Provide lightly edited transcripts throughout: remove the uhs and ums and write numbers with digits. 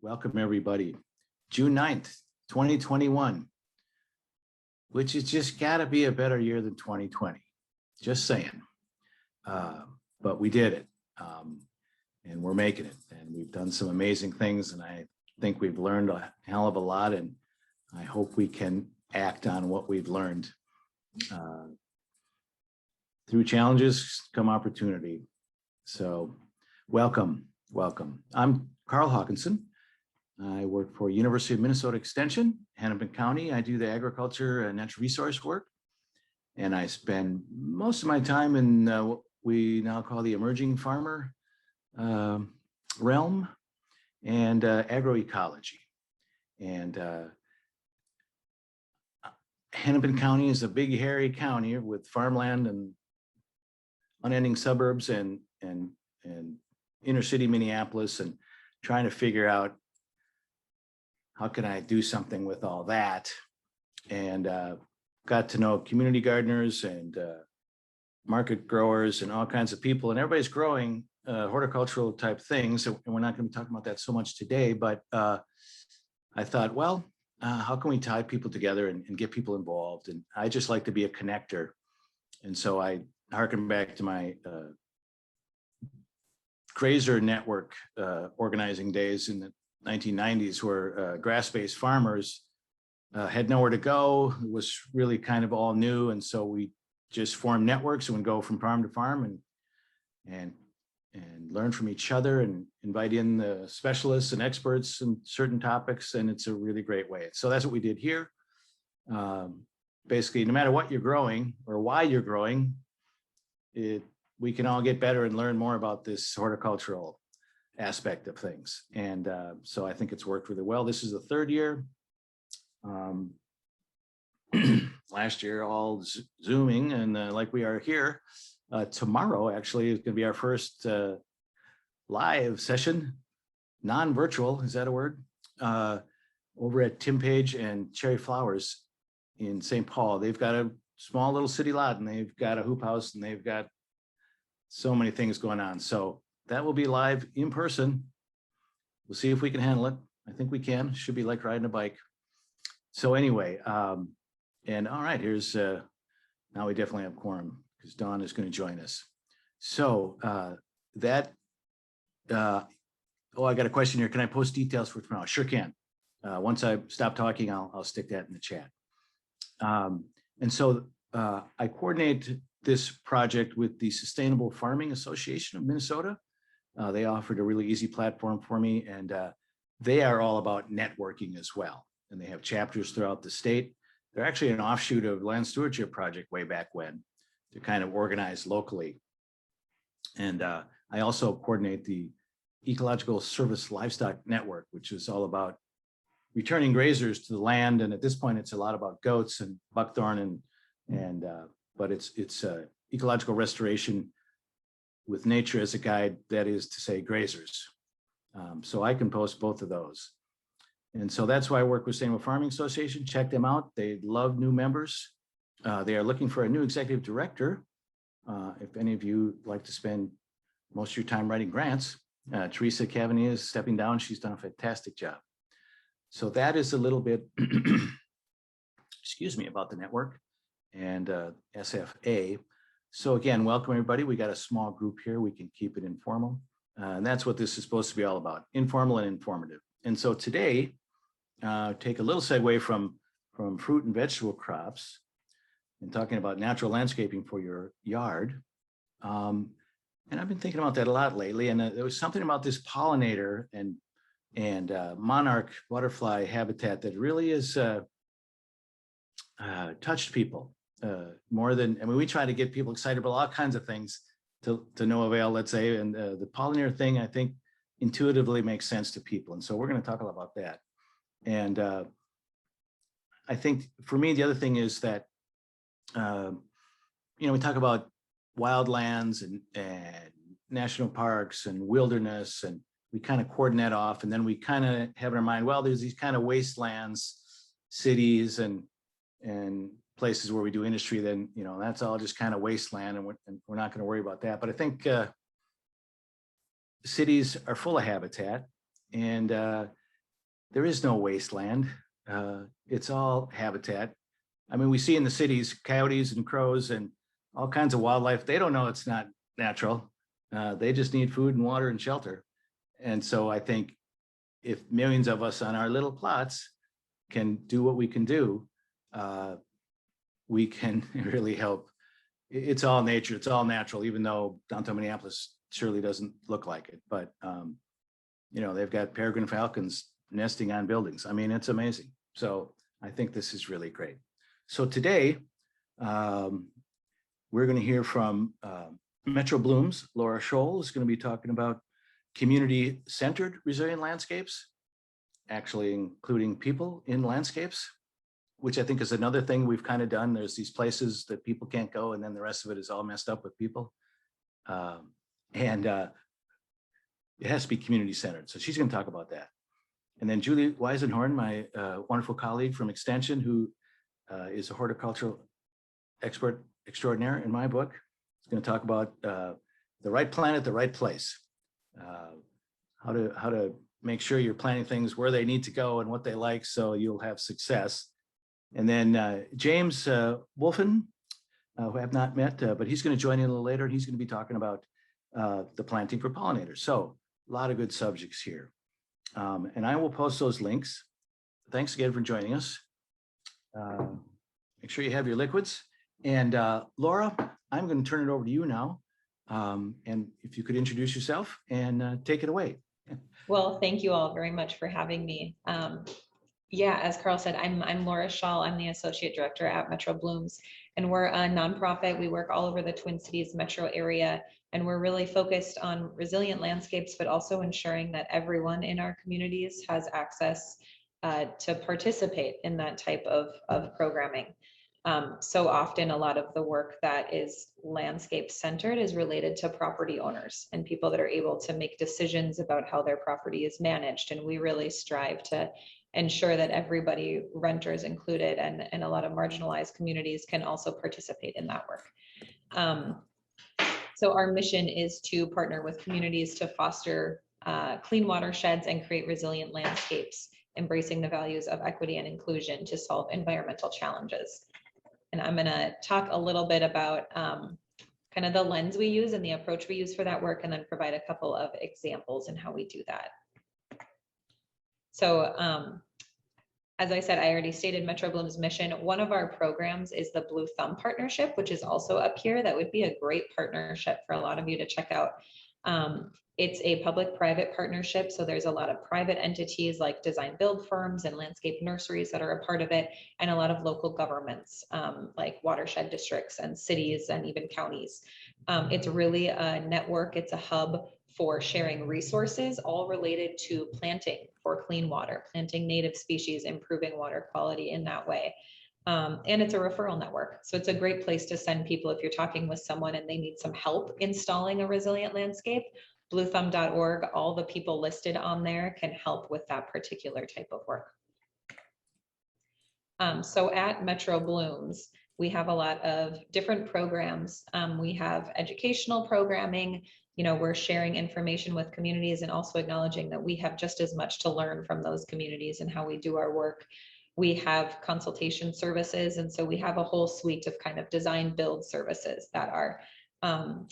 Welcome everybody. June 9th, 2021, which is just gotta be a better year than 2020. Just saying. But we did it. And we're making it. And we've done some amazing things. And I think we've learned a hell of a lot. And I hope we can act on what we've learned. Through challenges come opportunity. So welcome. I'm Carl Hawkinson. I work for University of Minnesota Extension, Hennepin County. I do the agriculture and natural resource work. And I spend most of my time in what we now call the emerging farmer realm and agroecology. And Hennepin County is a big, hairy county with farmland and unending suburbs and inner city Minneapolis, and trying to figure out how can I do something with all that. And got to know community gardeners and market growers and all kinds of people, and everybody's growing horticultural type things. And we're not going to be talking about that so much today, but I thought, well, how can we tie people together and get people involved? And I just like to be a connector. And so I harken back to my grazer network organizing days in the 1990s, where grass-based farmers had nowhere to go. It was really kind of all new. And so we just formed networks and would go from farm to farm and learn from each other and invite in the specialists and experts in certain topics. And it's a really great way. So that's what we did here. Basically, no matter what you're growing or why you're growing, we can all get better and learn more about this horticultural aspect of things. And so I think it's worked really well. This is the third year. Last year, all Zooming, and like we are here. Tomorrow, actually, is going to be our first live session, non-virtual, is that a word? Over at Tim Page and Cherry Flowers in St. Paul. They've got a small little city lot, and they've got a hoop house, and they've got so many things going on. So that will be live in person. We'll see if we can handle it. I think we can. Should be like riding a bike. So anyway, and all right, here's, now we definitely have quorum because Dawn is going to join us. So oh, I got a question here. Can I post details for tomorrow? Sure can. Once I stop talking, I'll stick that in the chat. And so I coordinate this project with the Sustainable Farming Association of Minnesota. They offered a really easy platform for me, and they are all about networking as well. And they have chapters throughout the state. They're actually an offshoot of Land Stewardship Project way back when, to kind of organize locally. And I also coordinate the Ecological Service Livestock Network, which is all about returning grazers to the land. And at this point, it's a lot about goats and buckthorn, but it's ecological restoration with nature as a guide, that is to say grazers. So I can post both of those. And so that's why I work with Sustainable Farming Association. Check them out. They love new members. They are looking for a new executive director. If any of you like to spend most of your time writing grants, Teresa Cavani is stepping down. She's done a fantastic job. So that is a little bit, excuse me, about the network and SFA. So again, welcome everybody. We got a small group here. We can keep it informal. And that's what this is supposed to be all about, informal and informative. And so today, take a little segue from fruit and vegetable crops and talking about natural landscaping for your yard. And I've been thinking about that a lot lately. And there was something about this pollinator and monarch butterfly habitat that really has touched people more than, I mean, we try to get people excited about all kinds of things to no avail, let's say. And the pollinator thing, I think, intuitively makes sense to people. And so we're going to talk a lot about that. And I think for me, the other thing is that, we talk about wildlands and national parks and wilderness, and we kind of cordon that off. And then we kind of have in our mind, well, there's these kind of wastelands, cities and places where we do industry, then, that's all just kind of wasteland, and we're not going to worry about that. But I think cities are full of habitat, and there is no wasteland. It's all habitat. I mean, we see in the cities, coyotes and crows and all kinds of wildlife. They don't know it's not natural. They just need food and water and shelter. And so I think if millions of us on our little plots can do what we can do, we can really help. It's all nature, it's all natural, even though downtown Minneapolis surely doesn't look like it. But, they've got peregrine falcons nesting on buildings. I mean, it's amazing. So I think this is really great. So today, we're going to hear from Metro Bloom's Laura Scholl is going to be talking about community-centered resilient landscapes, actually including people in landscapes, which I think is another thing we've kind of done. There's these places that people can't go, and then the rest of it is all messed up with people. It has to be community-centered. So she's going to talk about that. And then Julie Weisenhorn, my wonderful colleague from Extension, who is a horticultural expert extraordinaire in my book, is going to talk about the right plant at the right place. How to make sure you're planting things where they need to go and what they like, so you'll have success. And then James Wolfin, who I have not met, but he's going to join in a little later, and he's going to be talking about the planting for pollinators. So a lot of good subjects here. And I will post those links. Thanks again for joining us. Make sure you have your liquids. And Laura, I'm going to turn it over to you now. And if you could introduce yourself and take it away. Well, thank you all very much for having me. Yeah, as Carl said, I'm Laura Scholl. I'm the Associate Director at Metro Blooms, and we're a nonprofit. We work all over the Twin Cities metro area, and we're really focused on resilient landscapes, but also ensuring that everyone in our communities has access to participate in that type of programming. So often a lot of the work that is landscape centered is related to property owners and people that are able to make decisions about how their property is managed. And we really strive to ensure that everybody, renters included, and a lot of marginalized communities can also participate in that work. So our mission is to partner with communities to foster clean watersheds and create resilient landscapes, embracing the values of equity and inclusion to solve environmental challenges. And I'm going to talk a little bit about kind of the lens we use and the approach we use for that work, and then provide a couple of examples in how we do that. So as I said, I already stated Metro Bloom's mission. One of our programs is the Blue Thumb Partnership, which is also up here. That would be a great partnership for a lot of you to check out. It's a public-private partnership, so there's a lot of private entities like design build firms and landscape nurseries that are a part of it, and a lot of local governments like watershed districts and cities and even counties. It's really a network, it's a hub for sharing resources, all related to planting for clean water, planting native species, improving water quality in that way. And it's a referral network. So it's a great place to send people if you're talking with someone and they need some help installing a resilient landscape. Bluethumb.org, all the people listed on there can help with that particular type of work. So at Metro Blooms, we have a lot of different programs. We have educational programming. We're sharing information with communities and also acknowledging that we have just as much to learn from those communities and how we do our work. We have consultation services, and so we have a whole suite of kind of design build services that are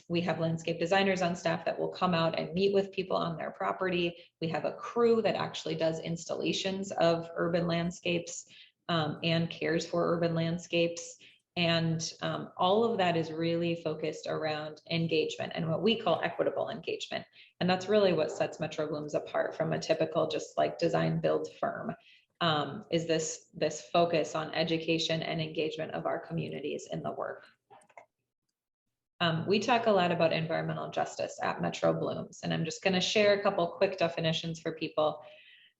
we have landscape designers on staff that will come out and meet with people on their property. We have a crew that actually does installations of urban landscapes and cares for urban landscapes. And all of that is really focused around engagement and what we call equitable engagement. And that's really what sets Metro Blooms apart from a typical just like design build firm, is this focus on education and engagement of our communities in the work. We talk a lot about environmental justice at Metro Blooms, and I'm just going to share a couple quick definitions for people.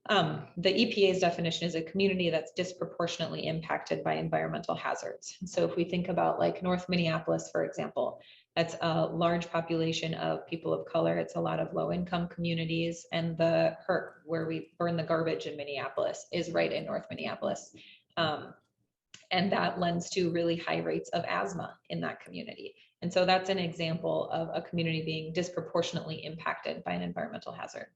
The EPA's definition is a community that's disproportionately impacted by environmental hazards. So if we think about like North Minneapolis, for example, that's a large population of people of color. It's a lot of low-income communities, and the HERC, where we burn the garbage in Minneapolis, is right in North Minneapolis. And that lends to really high rates of asthma in that community. And so that's an example of a community being disproportionately impacted by an environmental hazard.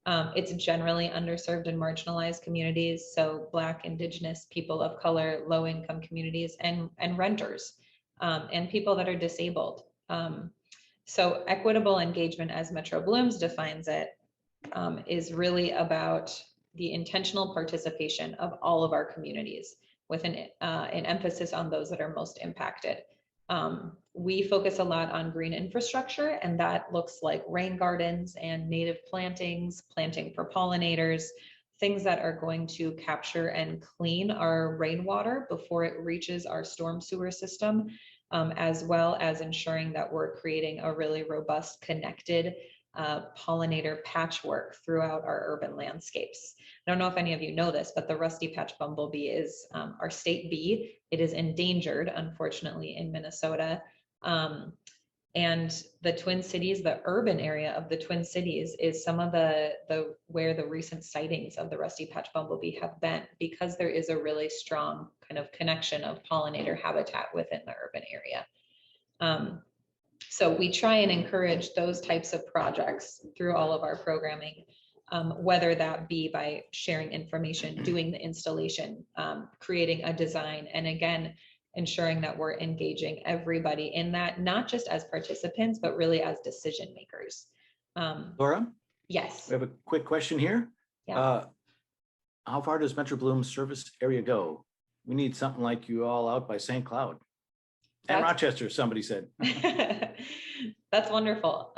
It's generally underserved and marginalized communities, so Black, Indigenous, people of color, low-income communities, and renters, and people that are disabled. So equitable engagement, as Metro Blooms defines it, is really about the intentional participation of all of our communities with an emphasis on those that are most impacted. We focus a lot on green infrastructure, and that looks like rain gardens and native plantings, planting for pollinators, things that are going to capture and clean our rainwater before it reaches our storm sewer system, as well as ensuring that we're creating a really robust, connected pollinator patchwork throughout our urban landscapes. I don't know if any of you know this, but the rusty patch bumblebee is our state bee. It is endangered, unfortunately, in Minnesota. And the Twin Cities, the urban area of the Twin Cities, is some of the where the recent sightings of the rusty patch bumblebee have been, because there is a really strong kind of connection of pollinator habitat within the urban area. So we try and encourage those types of projects through all of our programming, whether that be by sharing information, doing the installation, creating a design, and again, ensuring that we're engaging everybody in that, not just as participants, but really as decision makers. Laura? Yes. We have a quick question here. Yeah. How far does Metro Bloom's service area go? We need something like you all out by St. Cloud. And Rochester, somebody said. That's wonderful.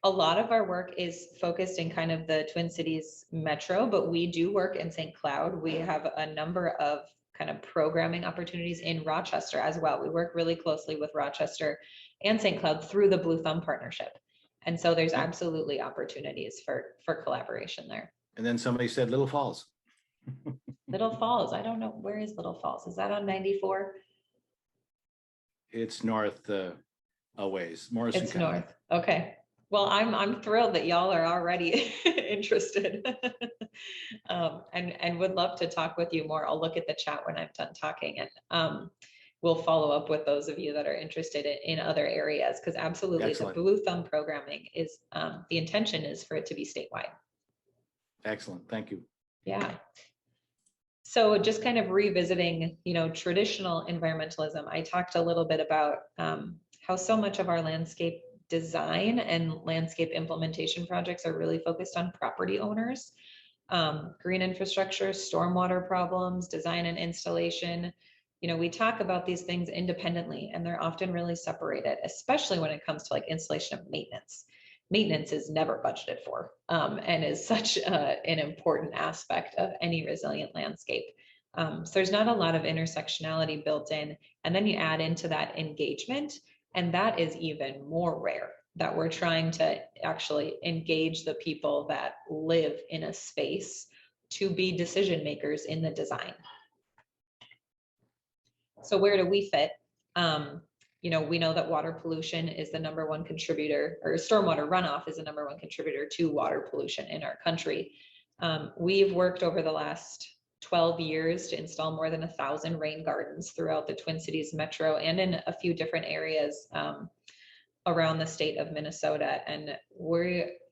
A lot of our work is focused in kind of the Twin Cities metro, but we do work in St. Cloud. We have a number of kind of programming opportunities in Rochester as well. We work really closely with Rochester and St. Cloud through the Blue Thumb partnership. And so there's absolutely opportunities for collaboration there. And then somebody said Little Falls. Little Falls, I don't know, where is Little Falls? Is that on 94? It's north a ways, Morrison It's County. north. Okay. Well, I'm thrilled that y'all are already interested, and would love to talk with you more. I'll look at the chat when I'm done talking, and we'll follow up with those of you that are interested in other areas, because absolutely. Excellent. The Blue Thumb programming is the intention is for it to be statewide. Excellent. Thank you. Yeah. So just kind of revisiting, traditional environmentalism, I talked a little bit about how so much of our landscape design and landscape implementation projects are really focused on property owners, green infrastructure, stormwater problems, design and installation. We talk about these things independently, and they're often really separated, especially when it comes to like installation of maintenance. Maintenance is never budgeted for, and is such an important aspect of any resilient landscape. So there's not a lot of intersectionality built in, and then you add into that engagement, and that is even more rare, that we're trying to actually engage the people that live in a space to be decision makers in the design. So where do we fit? We know that water pollution is the #1 contributor, or stormwater runoff is the #1 contributor to water pollution in our country. We've worked over the last 12 years to install more than 1,000 rain gardens throughout the Twin Cities metro and in a few different areas around the state of Minnesota. And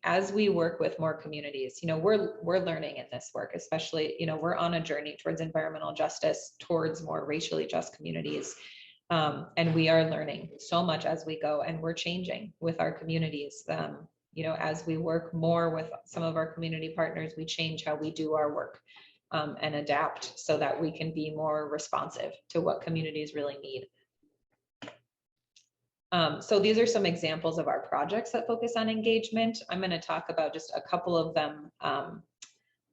as we work with more communities, we're learning in this work, especially, we're on a journey towards environmental justice, towards more racially just communities. And we are learning so much as we go, and we're changing with our communities. As we work more with some of our community partners, we change how we do our work and adapt so that we can be more responsive to what communities really need. So these are some examples of our projects that focus on engagement. I'm going to talk about just a couple of them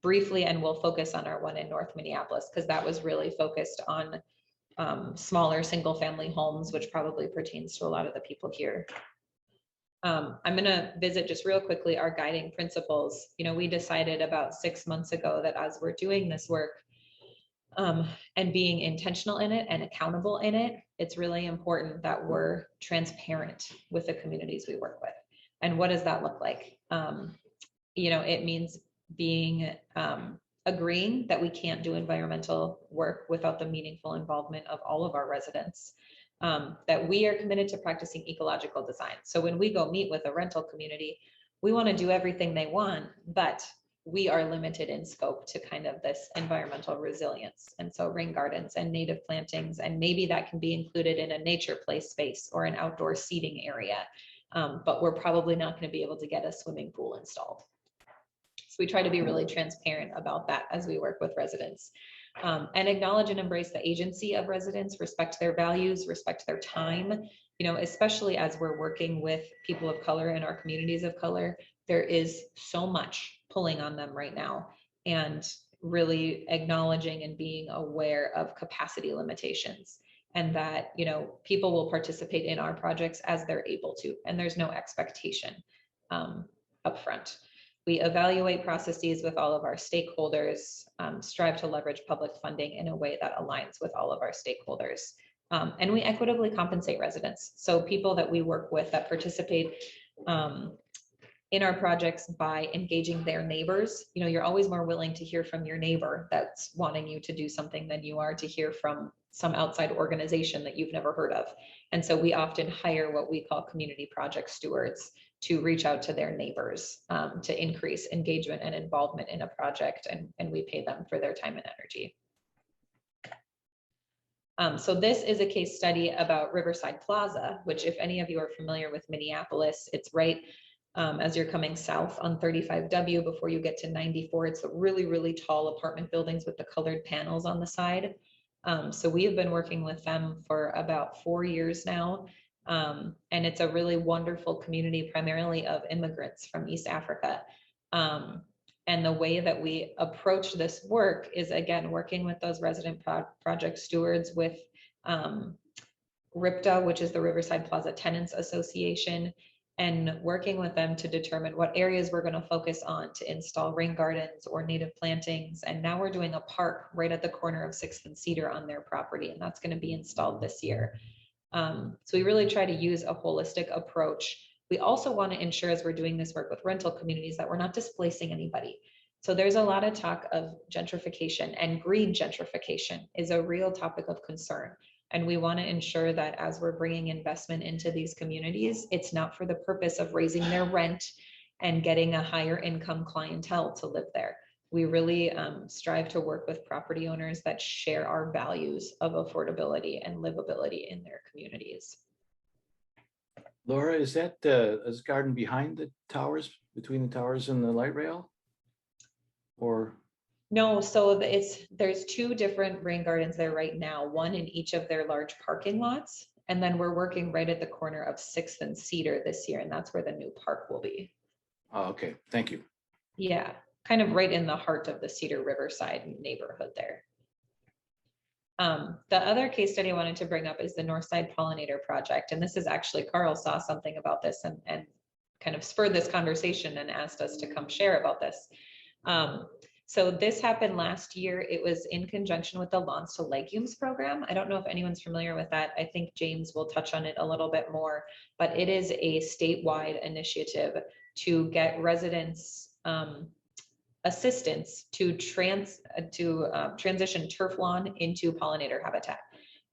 briefly, and we'll focus on our one in North Minneapolis, because that was really focused on smaller single family homes, which probably pertains to a lot of the people here. I'm going to visit just real quickly our guiding principles. We decided about 6 months ago that as we're doing this work and being intentional in it and accountable in it, it's really important that we're transparent with the communities we work with. And what does that look like? It means being agreeing that we can't do environmental work without the meaningful involvement of all of our residents, that we are committed to practicing ecological design. So when we go meet with a rental community, we want to do everything they want, but we are limited in scope to kind of this environmental resilience. And so rain gardens and native plantings, and maybe that can be included in a nature play space or an outdoor seating area. But we're probably not going to be able to get a swimming pool installed. So we try to be really transparent about that as we work with residents, and acknowledge and embrace the agency of residents, respect their values, respect their time, you know, especially as we're working with people of color in our communities of color. There is so much pulling on them right now, and really acknowledging and being aware of capacity limitations, and that, you know, people will participate in our projects as they're able to, and there's no expectation upfront. We evaluate processes with all of our stakeholders, strive to leverage public funding in a way that aligns with all of our stakeholders. And we equitably compensate residents. So people that we work with that participate in our projects by engaging their neighbors. You know, you're always more willing to hear from your neighbor that's wanting you to do something than you are to hear from some outside organization that you've never heard of. And so we often hire what we call community project stewards to reach out to their neighbors, to increase engagement and involvement in a project, and we pay them for their time and energy. So this is a case study about Riverside Plaza, which, if any of you are familiar with Minneapolis, it's right as you're coming south on 35W before you get to 94. It's the really, really tall apartment buildings with the colored panels on the side. So we have been working with them for about 4 years now. And it's a really wonderful community, primarily of immigrants from East Africa. And the way that we approach this work is, again, working with those resident project stewards, with RIPTA, which is the Riverside Plaza Tenants Association, and working with them to determine what areas we're going to focus on to install rain gardens or native plantings. And now we're doing a park right at the corner of 6th and Cedar on their property, and that's going to be installed this year. So we really try to use a holistic approach. We also want to ensure, as we're doing this work with rental communities, that we're not displacing anybody. So there's a lot of talk of gentrification, and green gentrification is a real topic of concern. And we want to ensure that as we're bringing investment into these communities, it's not for the purpose of raising their rent and getting a higher income clientele to live there. We really strive to work with property owners that share our values of affordability and livability in their communities. Laura, is that is garden behind the towers, between the towers and the light rail? Or no, so there's 2 different rain gardens there right now, one in each of their large parking lots. And then we're working right at the corner of 6th and Cedar this year, and that's where the new park will be. Oh, okay, thank you. Yeah, kind of right in the heart of the Cedar Riverside neighborhood there. The other case study I wanted to bring up is the Northside Pollinator project. And this is actually, Carl saw something about this and kind of spurred this conversation and asked us to come share about this. So this happened last year. It was in conjunction with the Lawns to Legumes program. I don't know if anyone's familiar with that. I think James will touch on it a little bit more, but it is a statewide initiative to get residents assistance to transition turf lawn into pollinator habitat.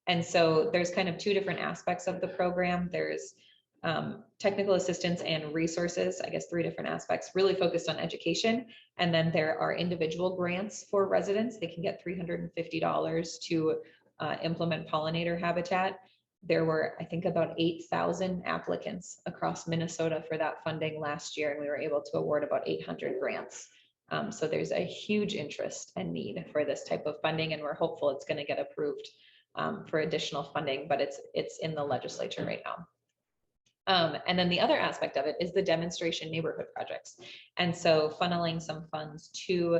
And so there's kind of 2 different aspects of the program. There's technical assistance and resources, I guess 3 different aspects, really focused on education. And then there are individual grants for residents. They can get $350 to implement pollinator habitat. There were, I think, about 8,000 applicants across Minnesota for that funding last year, and we were able to award about 800 grants. So there's a huge interest and need for this type of funding, and we're hopeful it's going to get approved for additional funding, but it's in the legislature right now. And then the other aspect of it is the demonstration neighborhood projects. And so funneling some funds to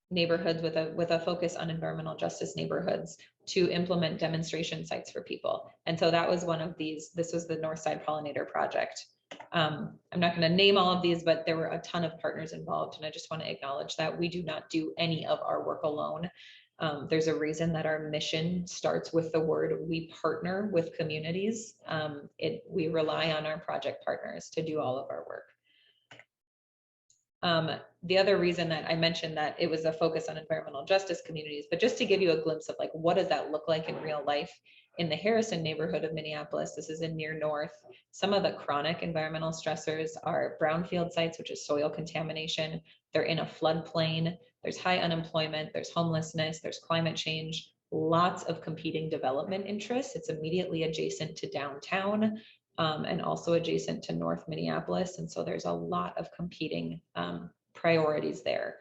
neighborhoods with a focus on environmental justice neighborhoods to implement demonstration sites for people. And so that was one of these. This was the Northside Pollinator project. I'm not going to name all of these, but there were a ton of partners involved. And I just want to acknowledge that we do not do any of our work alone. There's a reason that our mission starts with the word we partner with communities. We rely on our project partners to do all of our work. The other reason that I mentioned that it was a focus on environmental justice communities, but just to give you a glimpse of like, what does that look like in real life, In the Harrison neighborhood of Minneapolis, this is in near north, some of the chronic environmental stressors are brownfield sites, which is soil contamination. They're in a floodplain. There's high unemployment. There's homelessness. There's climate change. Lots of competing development interests. It's immediately adjacent to downtown and also adjacent to North Minneapolis. And so there's a lot of competing priorities there.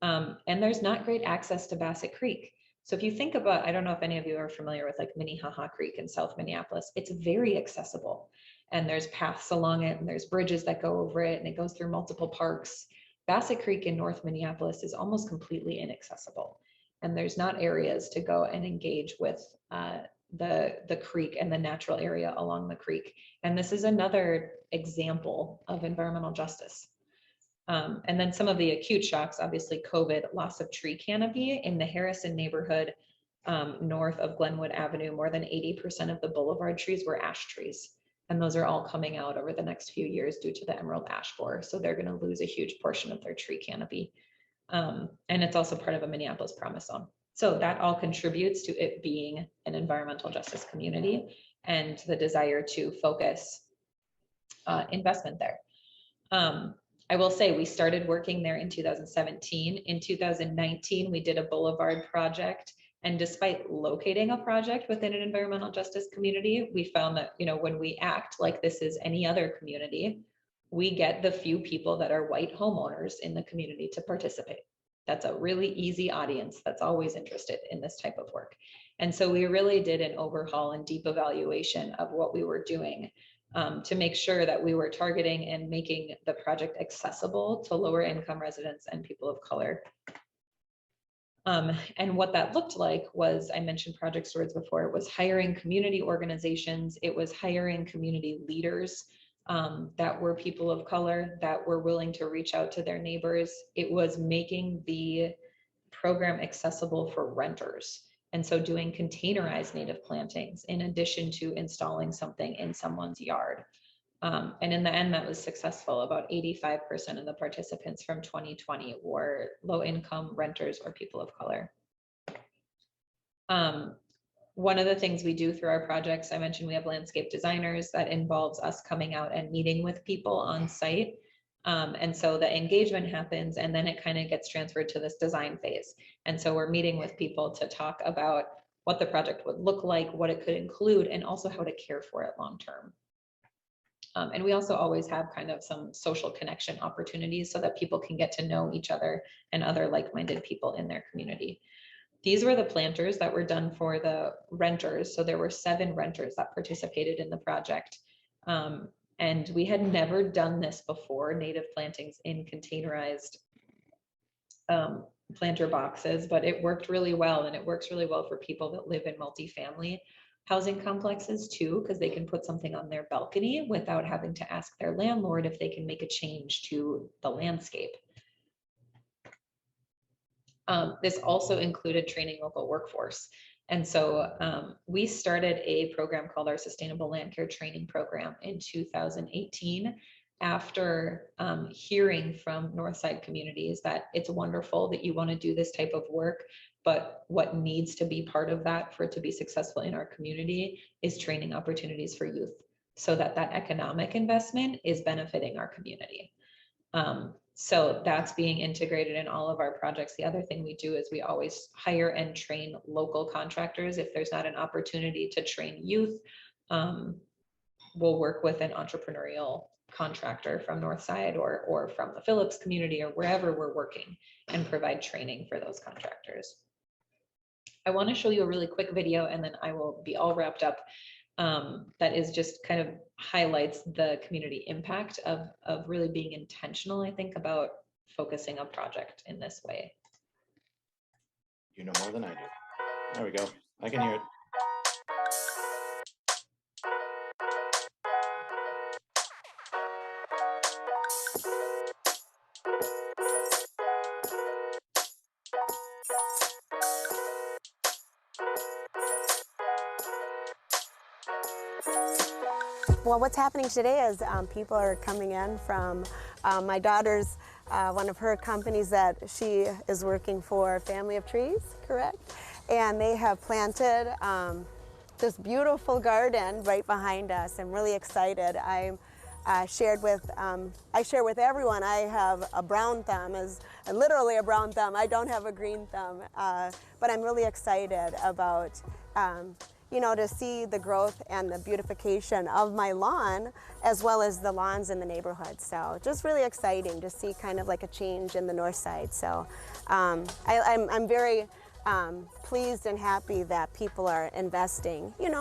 And there's not great access to Bassett Creek. So if you think about, I don't know if any of you are familiar with like Minnehaha Creek in South Minneapolis, it's very accessible. And there's paths along it and there's bridges that go over it and it goes through multiple parks. Bassett Creek in North Minneapolis is almost completely inaccessible. And there's not areas to go and engage with the creek and the natural area along the creek. And this is another example of environmental justice. And then some of the acute shocks, obviously COVID, loss of tree canopy in the Harrison neighborhood, north of Glenwood Avenue, more than 80% of the boulevard trees were ash trees. And those are all coming out over the next few years due to the emerald ash borer. So they're gonna lose a huge portion of their tree canopy. And it's also part of a Minneapolis promise zone. So that all contributes to it being an environmental justice community and the desire to focus investment there. I will say we started working there in 2017. In 2019, we did a boulevard project. And despite locating a project within an environmental justice community, we found that, you know, when we act like this is any other community, we get the few people that are white homeowners in the community to participate. That's a really easy audience that's always interested in this type of work. And so we really did an overhaul and deep evaluation of what we were doing to make sure that we were targeting and making the project accessible to lower income residents and people of color. And what that looked like was, I mentioned project stewards before, it was hiring community organizations, it was hiring community leaders that were people of color, that were willing to reach out to their neighbors. It was making the program accessible for renters. And so doing containerized native plantings in addition to installing something in someone's yard. And in the end, that was successful. About 85% of the participants from 2020 were low-income renters or people of color. One of the things we do through our projects, I mentioned we have landscape designers. That involves us coming out and meeting with people on site. And so the engagement happens and then it kind of gets transferred to this design phase. And so we're meeting with people to talk about what the project would look like, what it could include, and also how to care for it long-term. And we also always have kind of some social connection opportunities so that people can get to know each other and other like-minded people in their community. These were the planters that were done for the renters. So there were 7 renters that participated in the project. And we had never done this before, native plantings in containerized planter boxes, but it worked really well. And it works really well for people that live in multifamily housing complexes too, because they can put something on their balcony without having to ask their landlord if they can make a change to the landscape. This also included training local workforce. And so we started a program called our Sustainable Landcare Training Program in 2018 after hearing from Northside communities that it's wonderful that you want to do this type of work, but what needs to be part of that for it to be successful in our community is training opportunities for youth so that that economic investment is benefiting our community. So that's being integrated in all of our projects. The other thing we do is we always hire and train local contractors. If there's not an opportunity to train youth, we'll work with an entrepreneurial contractor from Northside or from the Phillips community or wherever we're working and provide training for those contractors. I want to show you a really quick video and then I will be all wrapped up. That is just kind of highlights the community impact of really being intentional, I think, about focusing a project in this way. You know more than I do. There we go. I can hear it. Well, what's happening today is people are coming in from my daughter's, one of her companies that she is working for, Family of Trees, correct? And they have planted this beautiful garden right behind us. I'm really excited. I share with everyone. I have a brown thumb, literally a brown thumb. I don't have a green thumb, but I'm really excited about to see the growth and the beautification of my lawn, as well as the lawns in the neighborhood. So just really exciting to see kind of like a change in the north side. So I'm very pleased and happy that people are investing, in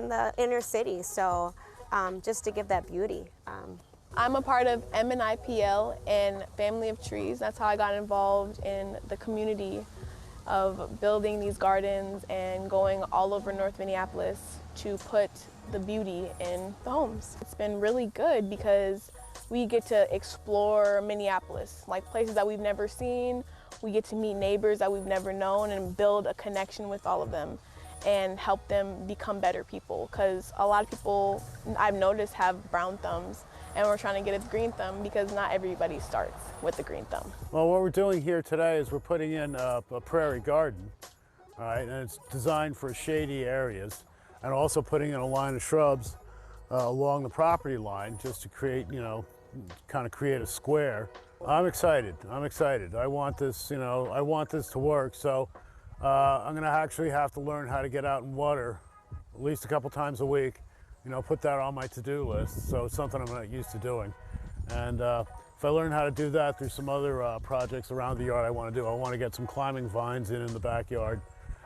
the inner city. So just to give that beauty. I'm a part of MNIPL and Family of Trees. That's how I got involved in the community of building these gardens and going all over North Minneapolis to put the beauty in the homes. It's been really good because we get to explore Minneapolis, like places that we've never seen. We get to meet neighbors that we've never known and build a connection with all of them and help them become better people. Because a lot of people I've noticed have brown thumbs, and we're trying to get a green thumb because not everybody starts with the green thumb. Well, what we're doing here today is we're putting in a prairie garden, all right, and it's designed for shady areas, and also putting in a line of shrubs along the property line just to create, kind of create a square. I'm excited. I want this, I want this to work. So I'm gonna actually have to learn how to get out and water at least a couple times a week, put that on my to-do list. So it's something I'm not used to doing. And if I learn how to do that, there's some other projects around the yard I want to do. I want to get some climbing vines in the backyard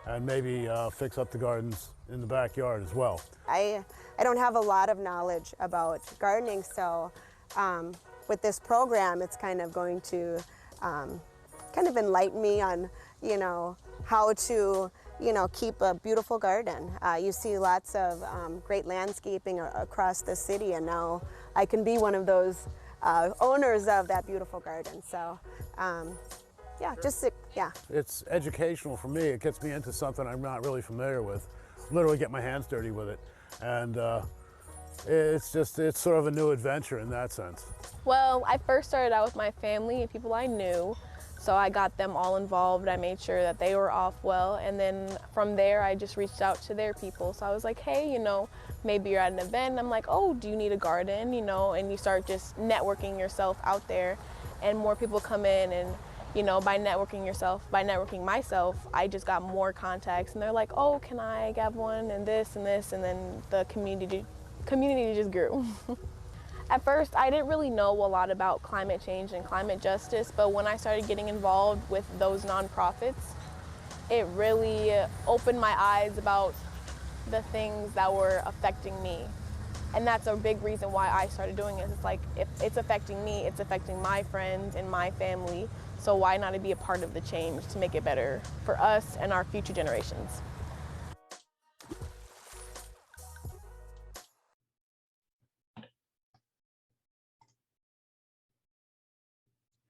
and maybe fix up the gardens in the backyard as well. I don't have a lot of knowledge about gardening, so with this program, it's kind of going to kind of enlighten me on, how to, keep a beautiful garden. You see lots of great landscaping across the city, and now I can be one of those owners of that beautiful garden. So, yeah. It's educational for me. It gets me into something I'm not really familiar with. Literally get my hands dirty with it. And it's sort of a new adventure in that sense. Well, I first started out with my family and people I knew. So I got them all involved. I made sure that they were off well. And then from there, I just reached out to their people. So I was like, hey, maybe you're at an event. And I'm like, oh, do you need a garden? And you start just networking yourself out there, and more people come in. And, by networking myself, I just got more contacts. And they're like, oh, can I have one and this and this? And then the community just grew. At first, I didn't really know a lot about climate change and climate justice, but when I started getting involved with those nonprofits, it really opened my eyes about the things that were affecting me. And that's a big reason why I started doing it. It's like, if it's affecting me, it's affecting my friends and my family, so why not be a part of the change to make it better for us and our future generations?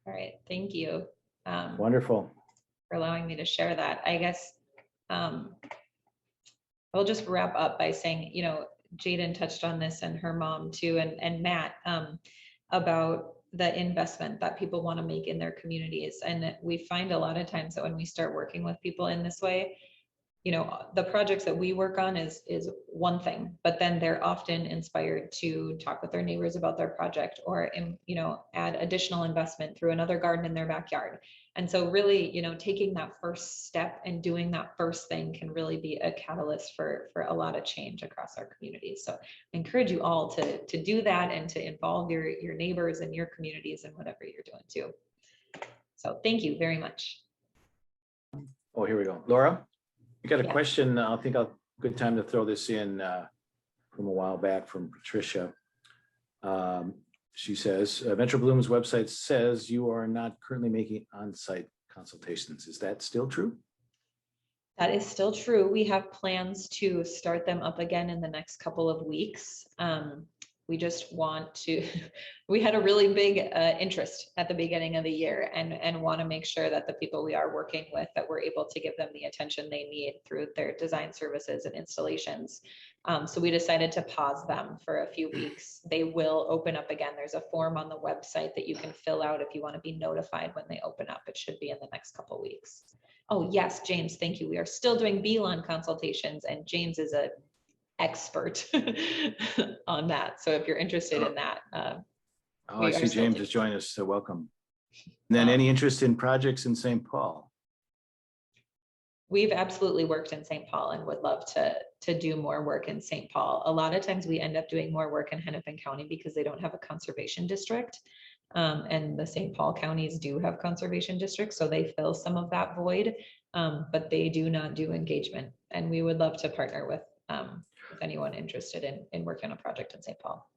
All right, thank you. Wonderful. For allowing me to share that. I guess I'll just wrap up by saying, Jaden touched on this, and her mom too, and Matt, about the investment that people want to make in their communities. And we find a lot of times that when we start working with people in this way, the projects that we work on is one thing, but then they're often inspired to talk with their neighbors about their project, or, add additional investment through another garden in their backyard. And so really, taking that first step and doing that first thing can really be a catalyst for a lot of change across our communities. So I encourage you all to do that and to involve your neighbors and your communities in whatever you're doing too. So thank you very much. Oh, here we go. Laura, you got a Yeah. question. I think good time to throw this in from a while back from Patricia. She says, Metro Bloom's website says you are not currently making on-site consultations. Is that still true? That is still true. We have plans to start them up again in the next couple of weeks. We just want to, we had a really big interest at the beginning of the year, and want to make sure that the people we are working with, that we're able to give them the attention they need through their design services and installations. So we decided to pause them for a few weeks. They will open up again. There's a form on the website that you can fill out if you want to be notified when they open up. It should be in the next couple of weeks. Oh, yes, James, thank you. We are still doing bee lawn consultations, and James is a expert on that. So if you're interested in that, Oh, we I are see still James doing has joined us, so welcome. And then any interest in projects in St. Paul? we've absolutely worked in St. Paul and would love to do more work in St. Paul. A lot of times we end up doing more work in Hennepin County because they don't have a conservation district. And the St. Paul counties do have conservation districts, so they fill some of that void, but they do not do engagement. And we would love to partner with anyone interested in working on a project in St. Paul.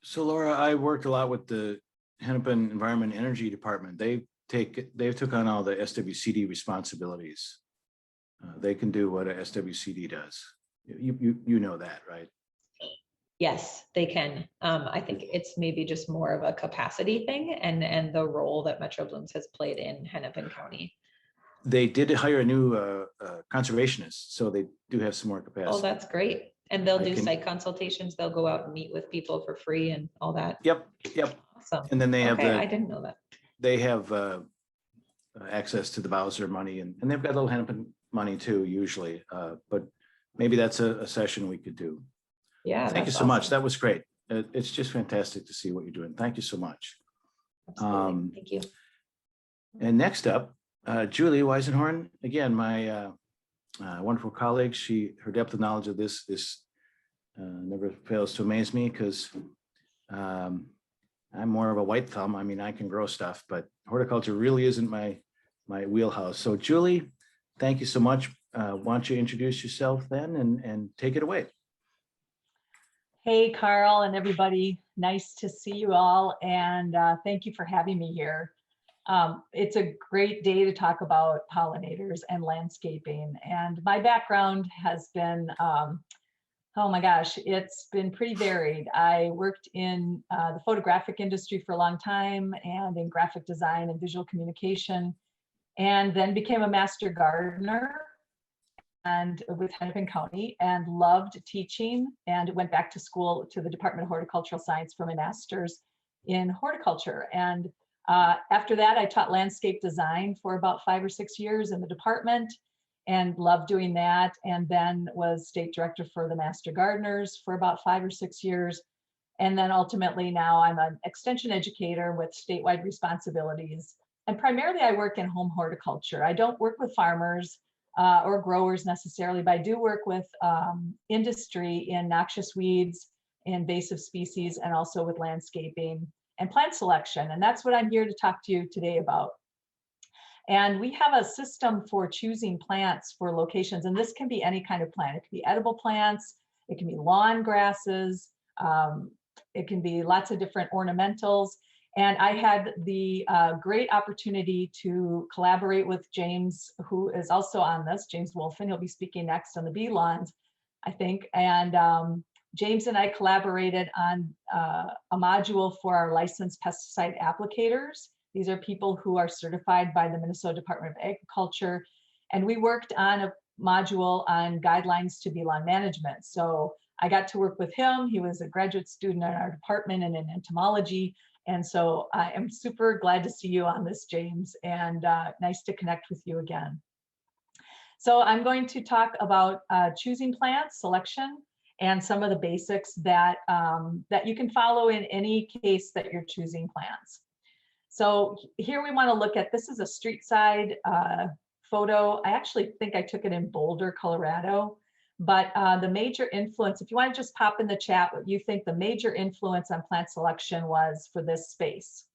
So Laura, I worked a lot with the Hennepin Environment and Energy Department. They've took on all the SWCD responsibilities. They can do what a SWCD does. You know that, right? Yes, they can. I think it's maybe just more of a capacity thing and the role that Metro Blooms has played in Hennepin County. They did hire a new conservationist, so they do have some more capacity. Oh, that's great. And they'll I do can- site consultations. They'll go out and meet with people for free and all that. Yep. Awesome. And then they have Okay, I didn't know that. they have access to the Bowser money, and they've got a little Hennepin money too, usually. But maybe that's a session we could do. Yeah. Thank you that's so much. awesome. That was great. It's just fantastic to see what you're doing. Thank you so much. Absolutely. Thank you. And next up, Julie Weisenhorn, again, my wonderful colleague. Her depth of knowledge of this never fails to amaze me, because I'm more of a white thumb. I mean, I can grow stuff, but horticulture really isn't my wheelhouse. So Julie, thank you so much. Why don't you introduce yourself then and take it away. Hey, Carl and everybody. Nice to see you all, and thank you for having me here. It's a great day to talk about pollinators and landscaping. And my background has been, oh my gosh, it's been pretty varied. I worked in the photographic industry for a long time and in graphic design and visual communication, and then became a master gardener and with Hennepin County, and loved teaching, and went back to school to the Department of Horticultural Science for my master's in horticulture. And after that, I taught landscape design for about 5 or 6 years in the department and loved doing that. And then was state director for the Master Gardeners for about 5 or 6 years. And then ultimately now I'm an extension educator with statewide responsibilities. And primarily I work in home horticulture. I don't work with farmers or growers necessarily, but I do work with industry in noxious weeds, invasive species, and also with landscaping and plant selection. And that's what I'm here to talk to you today about. And we have a system for choosing plants for locations, and this can be any kind of plant. It can be edible plants, it can be lawn grasses, it can be lots of different ornamentals. And I had the great opportunity to collaborate with James, who is also on this, James Wolfin. He'll be speaking next on the bee lawns, I think. And James and I collaborated on a module for our licensed pesticide applicators. These are people who are certified by the Minnesota Department of Agriculture. And we worked on a module on guidelines to bee lawn management. So I got to work with him. He was a graduate student in our department and in entomology. And so I am super glad to see you on this, James, and nice to connect with you again. So I'm going to talk about choosing plants, selection, and some of the basics that, that you can follow in any case that you're choosing plants. So here we want to look at, this is a street side photo. I actually think I took it in Boulder, Colorado. But the major influence, if you want to just pop in the chat what you think the major influence on plant selection was for this space.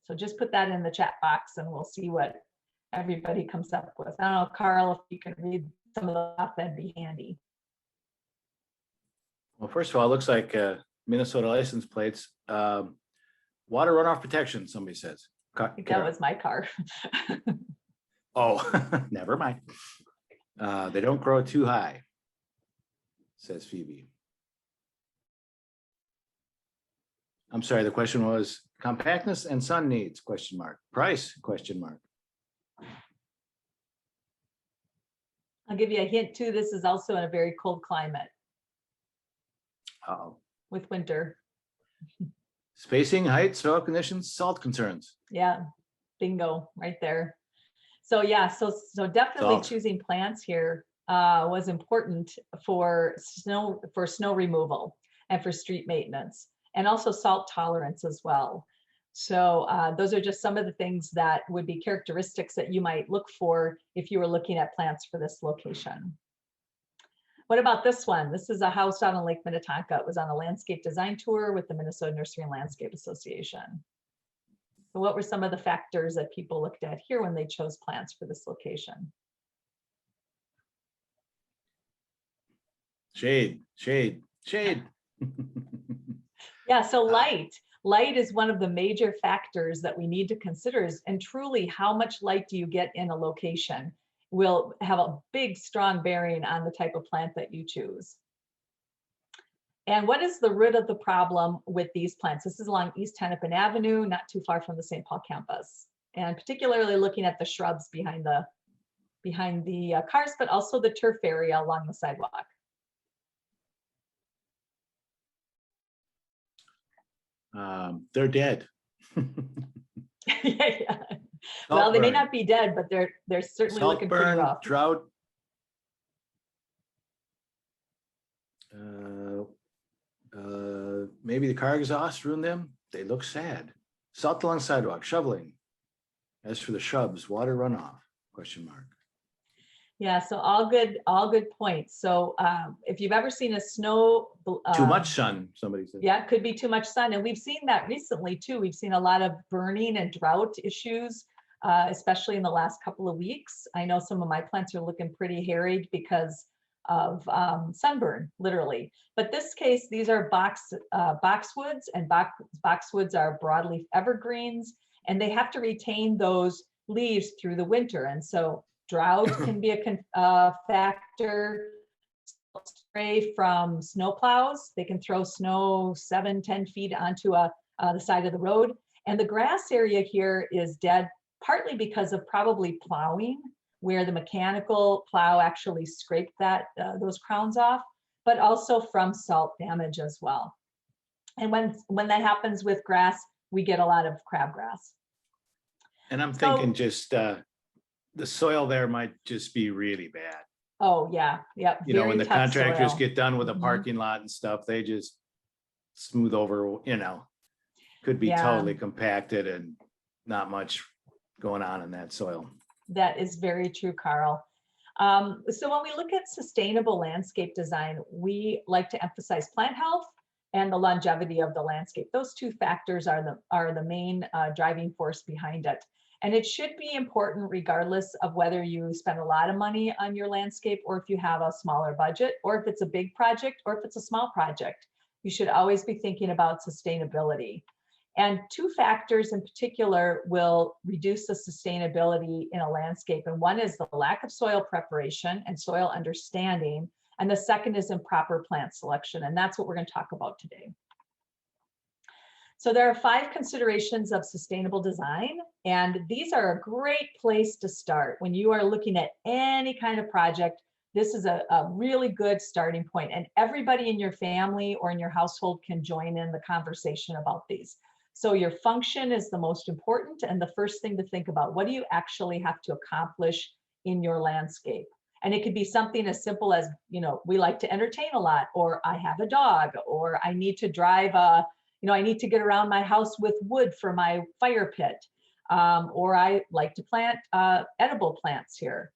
So just put that in the chat box and we'll see what everybody comes up with. I don't know, Carl, if you can read some of the stuff, that'd be handy. Well, first of all, it looks like Minnesota license plates. Water runoff protection, somebody says. I think that was my car. Oh, never mind. They don't grow too high, says Phoebe. I'm sorry, the question was compactness and sun needs, question mark. Price, question mark. I'll give you a hint too. This is also in a very cold climate. Uh-oh. With winter. Spacing, height, soil conditions, salt concerns. Yeah, bingo, right there. So yeah, so definitely Salt. choosing plants here was important for snow removal and for street maintenance, and also salt tolerance as well. So those are just some of the things that would be characteristics that you might look for if you were looking at plants for this location. What about this one? This is a house out on Lake Minnetonka. It was on a landscape design tour with the Minnesota Nursery and Landscape Association. So what were some of the factors that people looked at here when they chose plants for this location? Shade, shade, shade. Yeah, so light is one of the major factors that we need to consider, and truly how much light do you get in a location will have a big, strong bearing on the type of plant that you choose. And what is the root of the problem with these plants? This is along East Hennepin Avenue, not too far from the St. Paul campus, and particularly looking at the shrubs behind the cars, but also the turf area along the sidewalk. They're dead. Yeah. Well, they may burn. not be dead, but they're certainly Salt looking pretty burn, rough. drought. Maybe the car exhaust ruined them. They look sad. Salt along sidewalk, shoveling. As for the shrubs, water runoff, question mark. Yeah, so all good points. So if you've ever seen a snow, Too much sun, somebody said. yeah, it could be too much sun. And we've seen that recently too. We've seen a lot of burning and drought issues, especially in the last couple of weeks. I know some of my plants are looking pretty harried because of sunburn, literally. But this case, these are boxwoods, and boxwoods are broadleaf evergreens, and they have to retain those leaves through the winter. And so drought can be a factor. Spray from snow plows. They can throw snow 7-10 feet onto the side of the road. And the grass area here is dead, partly because of probably plowing, where the mechanical plow actually scraped those crowns off, but also from salt damage as well. And when that happens with grass, we get a lot of crabgrass. And I'm thinking just the soil there might just be really bad. Oh yeah, yep. You know, when the contractors soil. get done with a Mhm. parking lot and stuff, they just smooth over, could be Yeah. totally compacted and not much going on in that soil. That is very true, Carl. So when we look at sustainable landscape design, we like to emphasize plant health and the longevity of the landscape. Those two factors are the main driving force behind it. And it should be important regardless of whether you spend a lot of money on your landscape or if you have a smaller budget, or if it's a big project, or if it's a small project. You should always be thinking about sustainability. And two factors in particular will reduce the sustainability in a landscape. And one is the lack of soil preparation and soil understanding. And the second is improper plant selection. And that's what we're going to talk about today. So there are 5 considerations of sustainable design, and these are a great place to start. When you are looking at any kind of project, this is a really good starting point, and everybody in your family or in your household can join in the conversation about these. So your function is the most important, and the first thing to think about, what do you actually have to accomplish in your landscape? And it could be something as simple as, we like to entertain a lot, or I have a dog, or I need to drive I need to get around my house with wood for my fire pit, or I like to plant edible plants here.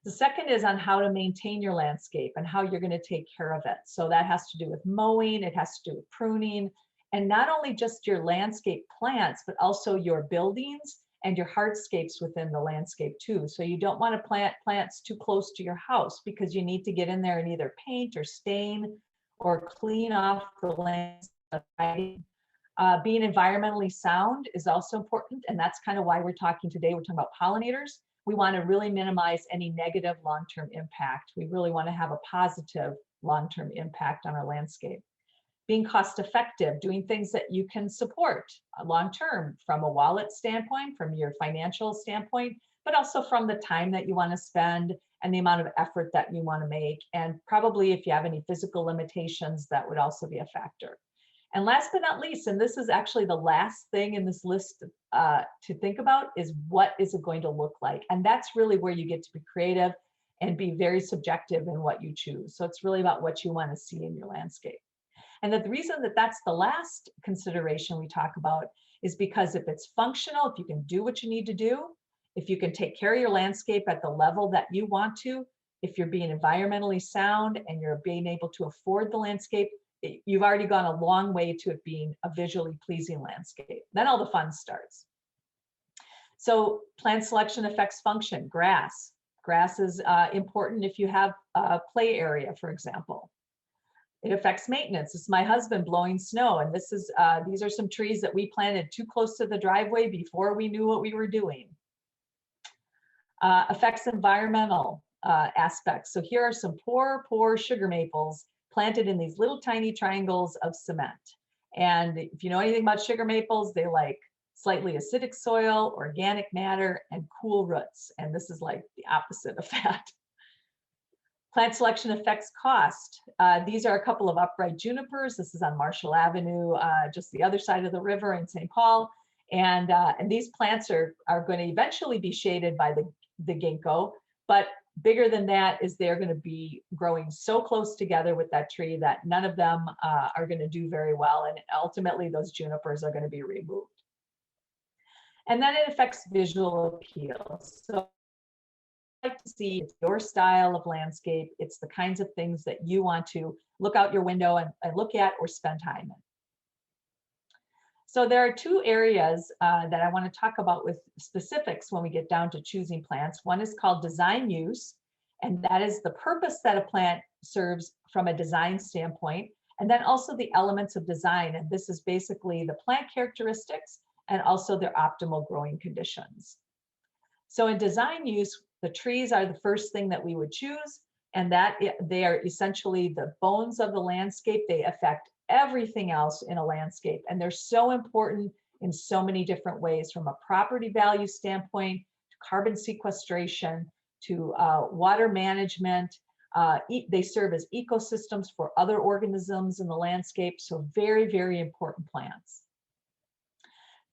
The second is on how to maintain your landscape and how you're going to take care of it. So that has to do with mowing, it has to do with pruning, and not only just your landscape plants, but also your buildings and your hardscapes within the landscape too. So you don't want to plant plants too close to your house, because you need to get in there and either paint or stain or clean off the landscape. Being environmentally sound is also important, and that's kind of why we're talking today. We're talking about pollinators. We want to really minimize any negative long-term impact. We really want to have a positive long-term impact on our landscape. Being cost-effective, doing things that you can support long-term from a wallet standpoint, from your financial standpoint, but also from the time that you want to spend and the amount of effort that you want to make. And probably if you have any physical limitations, that would also be a factor. And last but not least, and this is actually the last thing in this list to think about, is what is it going to look like? And that's really where you get to be creative and be very subjective in what you choose. So it's really about what you want to see in your landscape. And the reason that that's the last consideration we talk about is because if it's functional, if you can do what you need to do, if you can take care of your landscape at the level that you want to, if you're being environmentally sound and you're being able to afford the landscape, you've already gone a long way to it being a visually pleasing landscape. Then all the fun starts. So plant selection affects function. Grass. Grass is important if you have a play area, for example. It affects maintenance. It's my husband blowing snow, and this is these are some trees that we planted too close to the driveway before we knew what we were doing. Affects environmental aspects. So here are some poor sugar maples planted in these little tiny triangles of cement. And if you know anything about sugar maples, they like slightly acidic soil, organic matter, and cool roots. And this is like the opposite of that. Plant selection affects cost. These are a couple of upright junipers. This is on Marshall Avenue, just the other side of the river in St. Paul. And these plants are going to eventually be shaded by the ginkgo, but bigger than that is they're going to be growing so close together with that tree that none of them are going to do very well. And ultimately those junipers are going to be removed. And then it affects visual appeal. So like to see your style of landscape. It's the kinds of things that you want to look out your window and look at or spend time in. So there are two areas that I want to talk about with specifics when we get down to choosing plants. One is called design use, and that is the purpose that a plant serves from a design standpoint, and then also the elements of design. And this is basically the plant characteristics and also their optimal growing conditions. So in design use, the trees are the first thing that we would choose, and that they are essentially the bones of the landscape. They affect everything else in a landscape, and they're so important in so many different ways, from a property value standpoint, to carbon sequestration, to water management. They serve as ecosystems for other organisms in the landscape, so very, very important plants.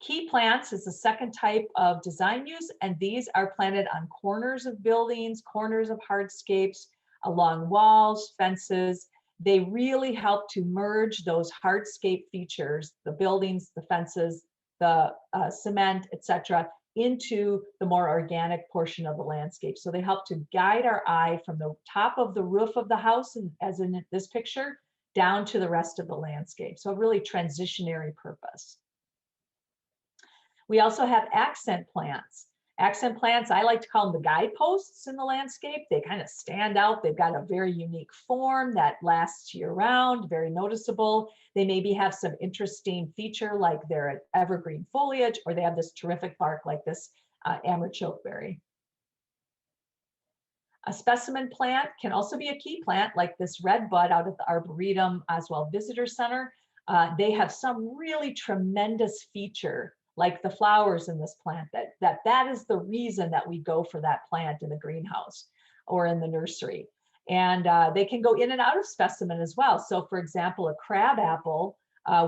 Key plants is the second type of design use, and these are planted on corners of buildings, corners of hardscapes, along walls, fences. They really help to merge those hardscape features, the buildings, the fences, the cement, etc., into the more organic portion of the landscape. So they help to guide our eye from the top of the roof of the house, and as in this picture, down to the rest of the landscape. So really transitionary purpose. We also have accent plants. Accent plants, I like to call them the guideposts in the landscape. They kind of stand out. They've got a very unique form that lasts year round, very noticeable. They maybe have some interesting feature like they're evergreen foliage, or they have this terrific bark like this amber chokeberry. A specimen plant can also be a key plant like this red bud out at the Arboretum Oswald Visitor Center. They have some really tremendous feature, like the flowers in this plant, that is the reason that we go for that plant in the greenhouse or in the nursery. And they can go in and out of specimen as well. So for example, a crab apple,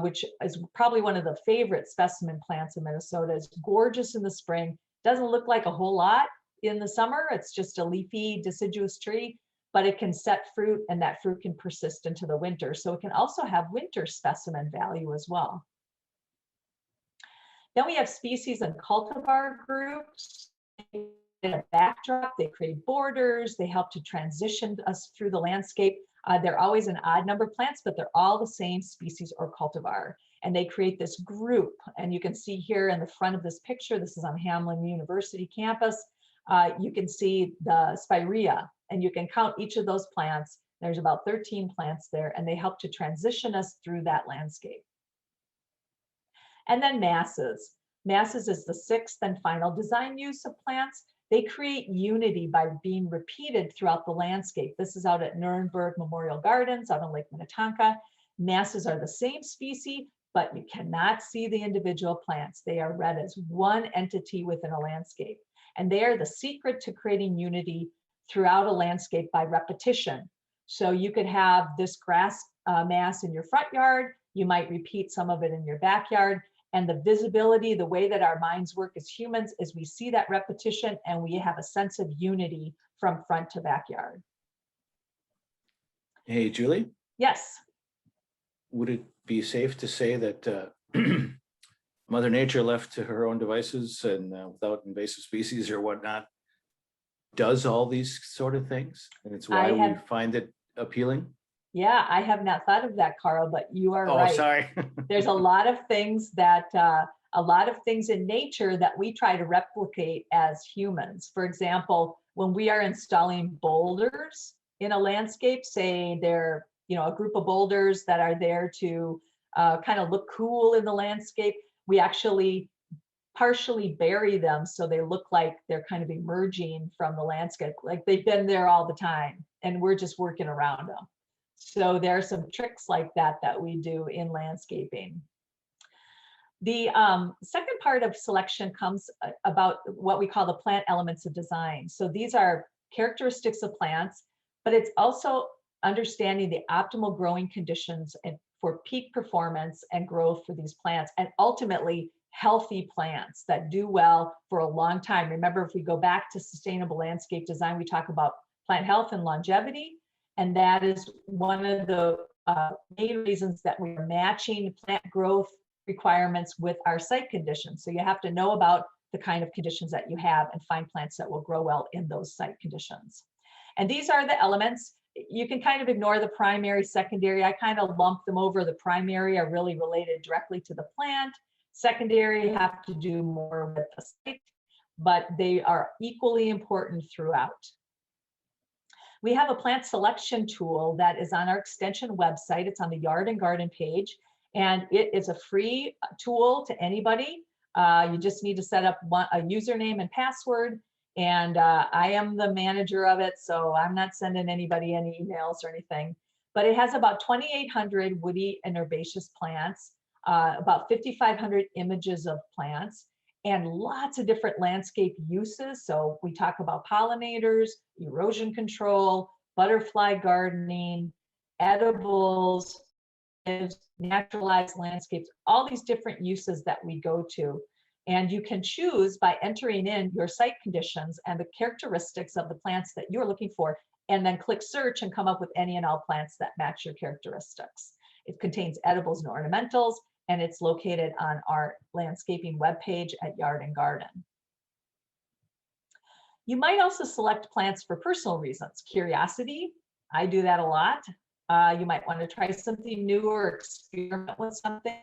which is probably one of the favorite specimen plants in Minnesota, is gorgeous in the spring, doesn't look like a whole lot in the summer. It's just a leafy deciduous tree, but it can set fruit, and that fruit can persist into the winter. So it can also have winter specimen value as well. Then we have species and cultivar groups. In a backdrop, they create borders, they help to transition us through the landscape. They're always an odd number of plants, but they're all the same species or cultivar. And they create this group. And you can see here in the front of this picture, this is on Hamline University campus, you can see the spirea, and you can count each of those plants. There's about 13 plants there, and they help to transition us through that landscape. And then masses. Masses is the sixth and final design use of plants. They create unity by being repeated throughout the landscape. This is out at Nuremberg Memorial Gardens out on Lake Minnetonka. Masses are the same species, but you cannot see the individual plants. They are read as one entity within a landscape. And they are the secret to creating unity throughout a landscape by repetition. So you could have this grass mass in your front yard, You might repeat some of it in your backyard. And the visibility, the way that our minds work as humans is we see that repetition and we have a sense of unity from front to backyard. Hey, Julie, Yes. would it be safe to say that Mother Nature, left to her own devices and without invasive species or whatnot, does all these sort of things? And it's why we find it appealing? Yeah, I have not thought of that, Carl, but you are Oh, right. sorry. There's a lot of things that, a lot of things in nature that we try to replicate as humans. For example, when we are installing boulders in a landscape, say they're, a group of boulders that are there to kind of look cool in the landscape, we actually partially bury them so they look like they're kind of emerging from the landscape, like they've been there all the time and we're just working around them. So there are some tricks like that that we do in landscaping. The second part of selection comes about what we call the plant elements of design. So these are characteristics of plants, but it's also understanding the optimal growing conditions and for peak performance and growth for these plants, and ultimately healthy plants that do well for a long time. Remember, if we go back to sustainable landscape design, we talk about plant health and longevity, and that is one of the main reasons that we're matching plant growth requirements with our site conditions. So you have to know about the kind of conditions that you have and find plants that will grow well in those site conditions. And these are the elements. You can kind of ignore the primary, secondary. I kind of lump them over. The primary are really related directly to the plant. Secondary have to do more with the site, but they are equally important throughout. We have a plant selection tool that is on our extension website. It's on the Yard and Garden page, and it is a free tool to anybody. You just need to set up a username and password, and I am the manager of it, so I'm not sending anybody any emails or anything. But it has about 2,800 woody and herbaceous plants, about 5,500 images of plants, and lots of different landscape uses. So we talk about pollinators, erosion control, butterfly gardening, edibles, naturalized landscapes, all these different uses that we go to. And you can choose by entering in your site conditions and the characteristics of the plants that you're looking for, and then click search and come up with any and all plants that match your characteristics. It contains edibles and ornamentals, and it's located on our landscaping webpage at Yard and Garden. You might also select plants for personal reasons. Curiosity, I do that a lot. You might want to try something new or experiment with something.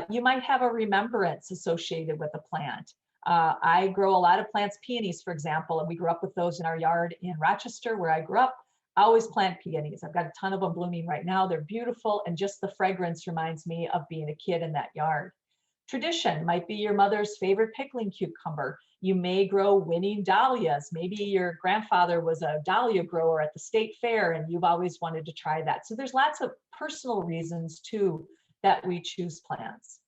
You might have a remembrance associated with a plant. I grow a lot of plants, peonies, for example, and we grew up with those in our yard in Rochester, where I grew up. I always plant peonies. I've got a ton of them blooming right now. They're beautiful, and just the fragrance reminds me of being a kid in that yard. Tradition might be your mother's favorite pickling cucumber. You may grow winning dahlias. Maybe your grandfather was a dahlia grower at the state fair and you've always wanted to try that. So there's lots of personal reasons too that we choose plants.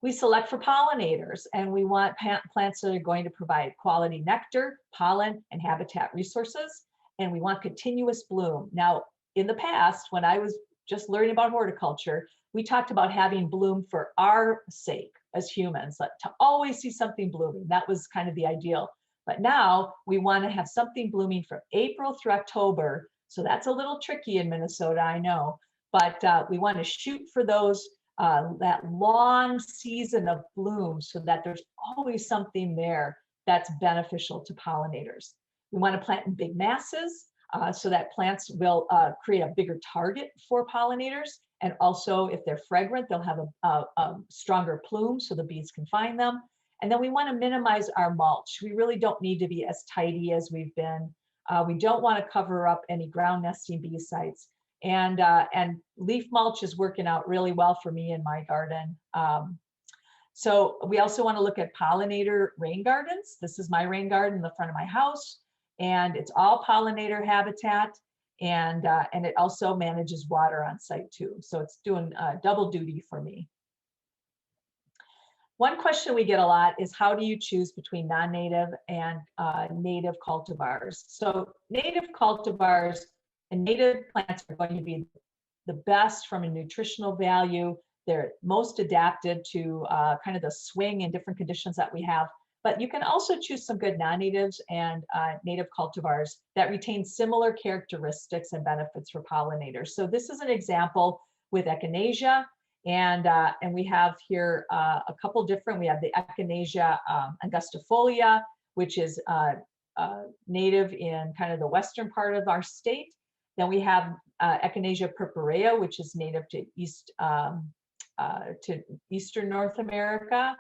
We select for pollinators, and we want plants that are going to provide quality nectar, pollen, and habitat resources. And we want continuous bloom. Now, in the past, when I was just learning about horticulture, we talked about having bloom for our sake as humans, like to always see something blooming. That was kind of the ideal. But now we want to have something blooming from April through October. So that's a little tricky in Minnesota, I know. But we want to shoot for those, that long season of bloom, so that there's always something there that's beneficial to pollinators. We want to plant in big masses so that plants will create a bigger target for pollinators. And also, if they're fragrant, they'll have a stronger plume so the bees can find them. And then we want to minimize our mulch. We really don't need to be as tidy as we've been. We don't want to cover up any ground nesting bee sites. And leaf mulch is working out really well for me in my garden. So we also want to look at pollinator rain gardens. This is my rain garden in the front of my house, and it's all pollinator habitat, and it also manages water on site too. So it's doing double duty for me. One question we get a lot is, how do you choose between non-native and native cultivars? So native cultivars and native plants are going to be the best from a nutritional value. They're most adapted to kind of the swing and different conditions that we have. But you can also choose some good non-natives and native cultivars that retain similar characteristics and benefits for pollinators. So this is an example with echinacea, and we have here a couple different. We have the echinacea angustifolia, which is native in kind of the western part of our state. Then we have echinacea purpurea, which is native to eastern North America.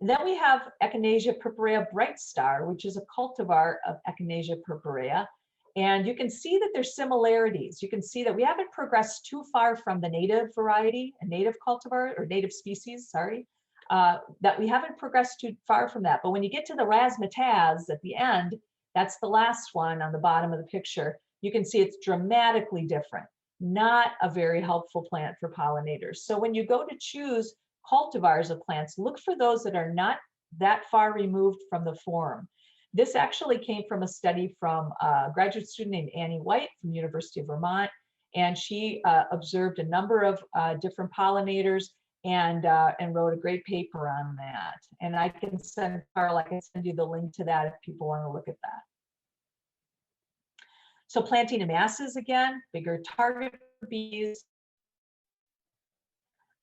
And then we have Echinacea purpurea bright star, which is a cultivar of Echinacea purpurea. And you can see that there's similarities. You can see that we haven't progressed too far from the native variety, a native cultivar or native species, sorry, that we haven't progressed too far from that. But when you get to the razzmatazz at the end, that's the last one on the bottom of the picture, you can see it's dramatically different. Not a very helpful plant for pollinators. So when you go to choose cultivars of plants, look for those that are not that far removed from the form. This actually came from a study from a graduate student named Annie White from University of Vermont, and she observed a number of different pollinators and wrote a great paper on that. And I can send Carl, I can send you the link to that if people want to look at that. So planting in masses again, bigger target for bees.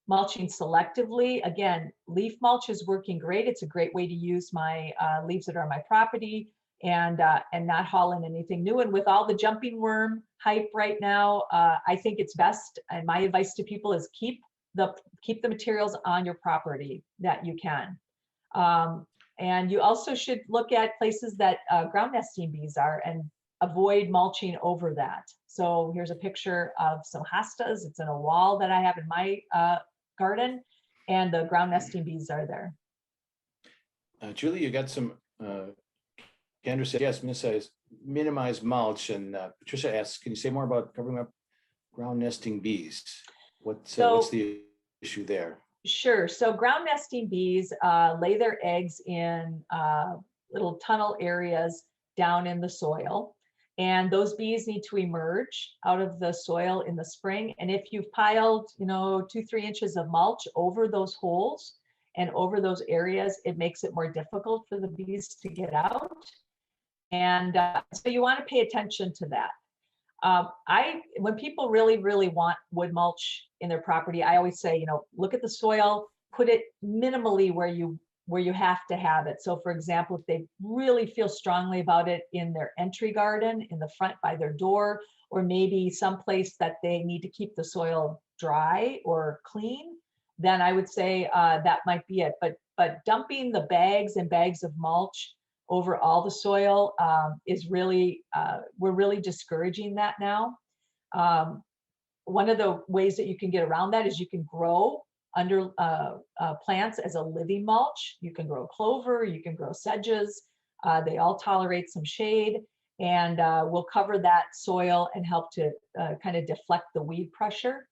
Mulching selectively, again, leaf mulch is working great. It's a great way to use my leaves that are on my property and not haul in anything new. And with all the jumping worm hype right now, I think it's best. And my advice to people is keep the materials on your property that you can. And you also should look at places that ground nesting bees are and avoid mulching over that. So here's a picture of some hostas. It's in a wall that I have in my garden, and the ground nesting bees are there. Julie, you got some, Kendra said, yes, minimize mulch. And Patricia asks, can you say more about covering up ground nesting bees? What's the issue there? Sure. So ground nesting bees lay their eggs in little tunnel areas down in the soil. And those bees need to emerge out of the soil in the spring. And if you've piled, 2-3 inches of mulch over those holes and over those areas, it makes it more difficult for the bees to get out. And so you want to pay attention to that. When people really, really want wood mulch in their property, I always say, look at the soil, put it minimally where you have to have it. So for example, if they really feel strongly about it in their entry garden, in the front by their door, or maybe someplace that they need to keep the soil dry or clean, then I would say that might be it. But dumping the bags and bags of mulch over all the soil is really, we're really discouraging that now. One of the ways that you can get around that is you can grow under plants as a living mulch. You can grow clover, you can grow sedges. They all tolerate some shade, and will cover that soil and help to kind of deflect the weed pressure.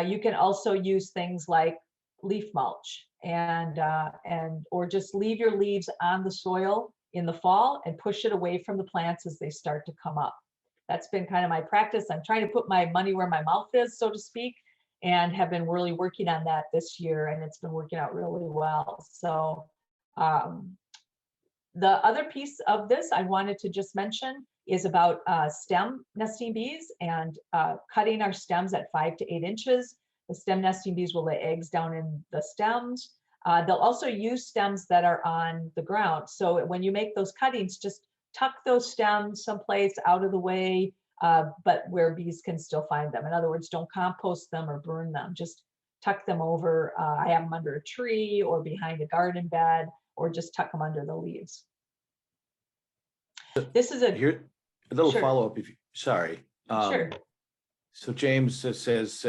You can also use things like leaf mulch or just leave your leaves on the soil in the fall and push it away from the plants as they start to come up. That's been kind of my practice. I'm trying to put my money where my mouth is, so to speak, and have been really working on that this year, and it's been working out really well. So the other piece of this I wanted to just mention is about stem nesting bees and cutting our stems at 5 to 8 inches. The stem nesting bees will lay eggs down in the stems. They'll also use stems that are on the ground. So when you make those cuttings, just tuck those stems someplace out of the way, but where bees can still find them. In other words, don't compost them or burn them. Just tuck them over. I have them under a tree or behind a garden bed, or just tuck them under the leaves. This is a little sure. follow-up. If you, sorry. Sure. So James says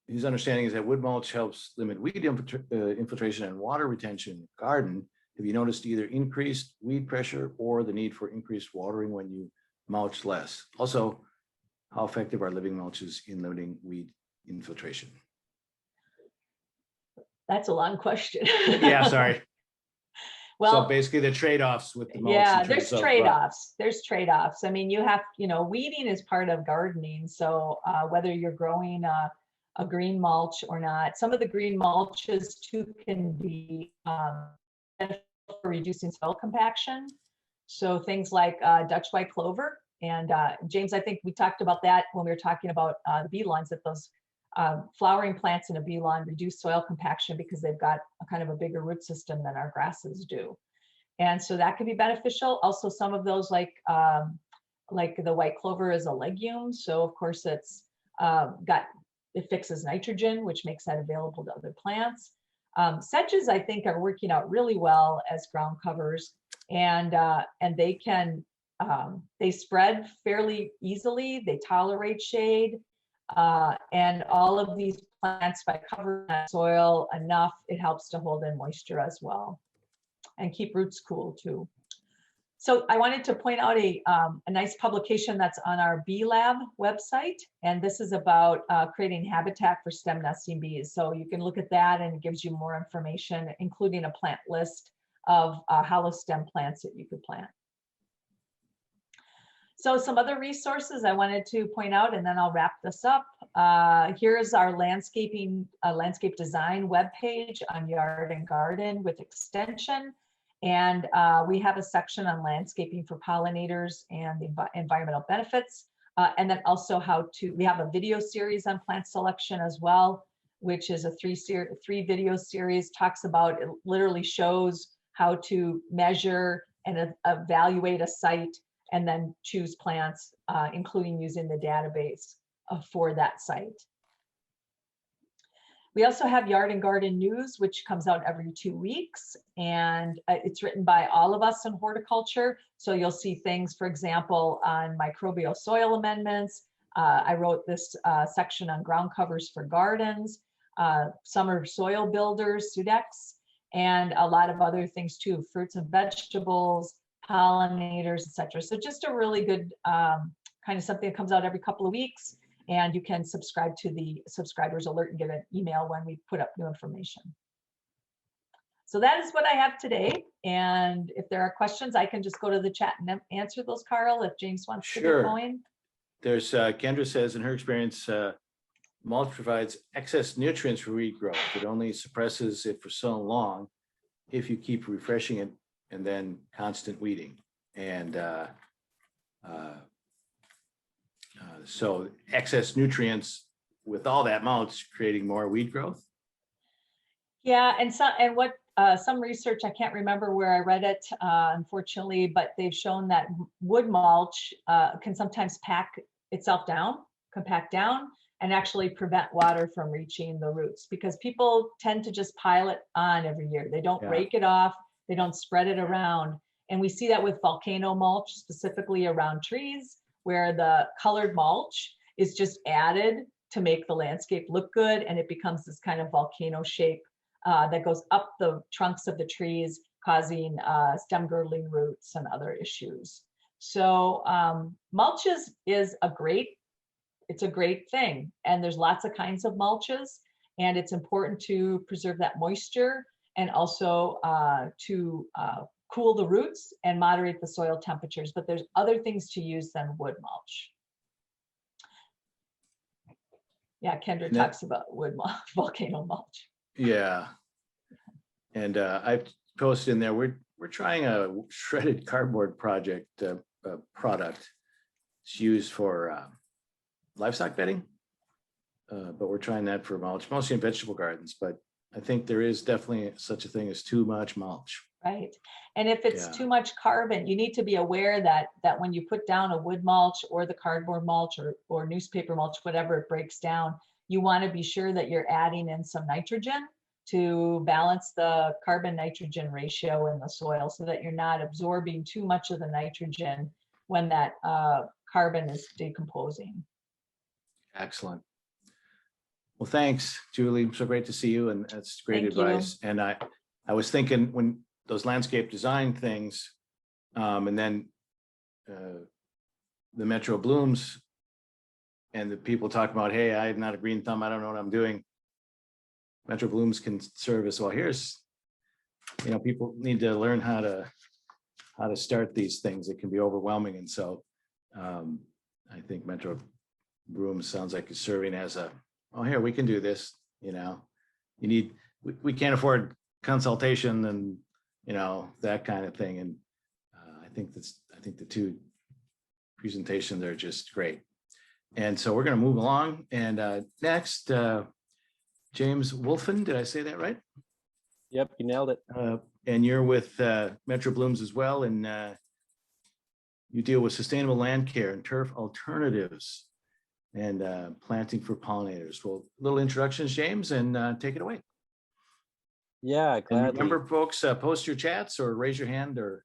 his understanding is that wood mulch helps limit weed infiltration and water retention in the garden. Have you noticed either increased weed pressure or the need for increased watering when you mulch less? Also, how effective are living mulches in limiting weed infiltration? That's a long question. Yeah, sorry. Well, basically the trade-offs with the mulch. yeah, in there's terms of, trade-offs. There's trade-offs. I mean, you have, weeding is part of gardening. So whether you're growing a green mulch or not, some of the green mulches too can be beneficial for reducing soil compaction. So things like Dutch white clover. And James, I think we talked about that when we were talking about the bee lawns, that those flowering plants in a bee lawn reduce soil compaction because they've got a kind of a bigger root system than our grasses do. And so that can be beneficial. Also, some of those like the white clover is a legume. So of course it fixes nitrogen, which makes that available to other plants. Sedges, I think, are working out really well as ground covers, and they spread fairly easily. They tolerate shade, and all of these plants, by covering that soil enough, it helps to hold in moisture as well and keep roots cool too. So I wanted to point out a nice publication that's on our Bee Lab website. And this is about creating habitat for stem nesting bees. So you can look at that and it gives you more information, including a plant list of hollow stem plants that you could plant. So some other resources I wanted to point out, and then I'll wrap this up. Here's our landscape design webpage on Yard and Garden with extension. And we have a section on landscaping for pollinators and the environmental benefits. And then also we have a video series on plant selection as well, which is a three video series, talks about, it literally shows how to measure and evaluate a site and then choose plants, including using the database for that site. We also have Yard and Garden News, which comes out every 2 weeks, and it's written by all of us in horticulture. So you'll see things, for example, on microbial soil amendments. I wrote this section on ground covers for gardens, summer soil builders, Sudex, and a lot of other things too, fruits and vegetables, pollinators, etc. So just a really good kind of something that comes out every couple of weeks. And you can subscribe to the subscribers alert and get an email when we put up new information. So that is what I have today. And if there are questions, I can just go to the chat and answer those, Carl, if James wants to get going. There's Kendra says in her experience, mulch provides excess nutrients for weed growth. It only suppresses it for so long if you keep refreshing it and then constant weeding. And so excess nutrients with all that mulch creating more weed growth. Yeah, and some research, I can't remember where I read it, unfortunately, but they've shown that wood mulch can sometimes pack itself down, compact down, and actually prevent water from reaching the roots, because people tend to just pile it on every year. They don't rake it off, they don't spread it around. And we see that with volcano mulch, specifically around trees, where the colored mulch is just added to make the landscape look good, and it becomes this kind of volcano shape that goes up the trunks of the trees, causing stem girdling roots and other issues. So mulch is a great thing, and there's lots of kinds of mulches, and it's important to preserve that moisture and also to cool the roots and moderate the soil temperatures, but there's other things to use than wood mulch. Yeah, Kendra talks about wood mulch, volcano mulch. Yeah, and I've posted in there, we're trying a shredded cardboard product. It's used for livestock bedding, but we're trying that for mulch, mostly in vegetable gardens, but I think there is definitely such a thing as too much mulch. Right. And if it's too much carbon, you need to be aware that when you put down a wood mulch or the cardboard mulch or newspaper mulch, whatever it breaks down, you want to be sure that you're adding in some nitrogen to balance the carbon nitrogen ratio in the soil, so that you're not absorbing too much of the nitrogen when that carbon is decomposing. Excellent. Well, thanks, Julie. So great to see you, and that's great advice. And I was thinking, when those landscape design things, and then the Metro blooms, and the people talk about, hey, I'm not a green thumb, I don't know what I'm doing. Metro blooms can serve as well. Here's people need to learn how to start these things. It can be overwhelming. And so I think Metro Broom sounds like it's serving as oh, here, we can do this. We can't afford consultation and, that kind of thing. And I think the two presentations are just great. And so we're going to move along. And next, James Wolfin, did I say that right? Yep, you nailed it. And you're with Metro Blooms as well. And you deal with sustainable land care and turf alternatives and planting for pollinators. Well, little introductions, James, and take it away. Yeah, And gladly. remember, folks, post your chats or raise your hand or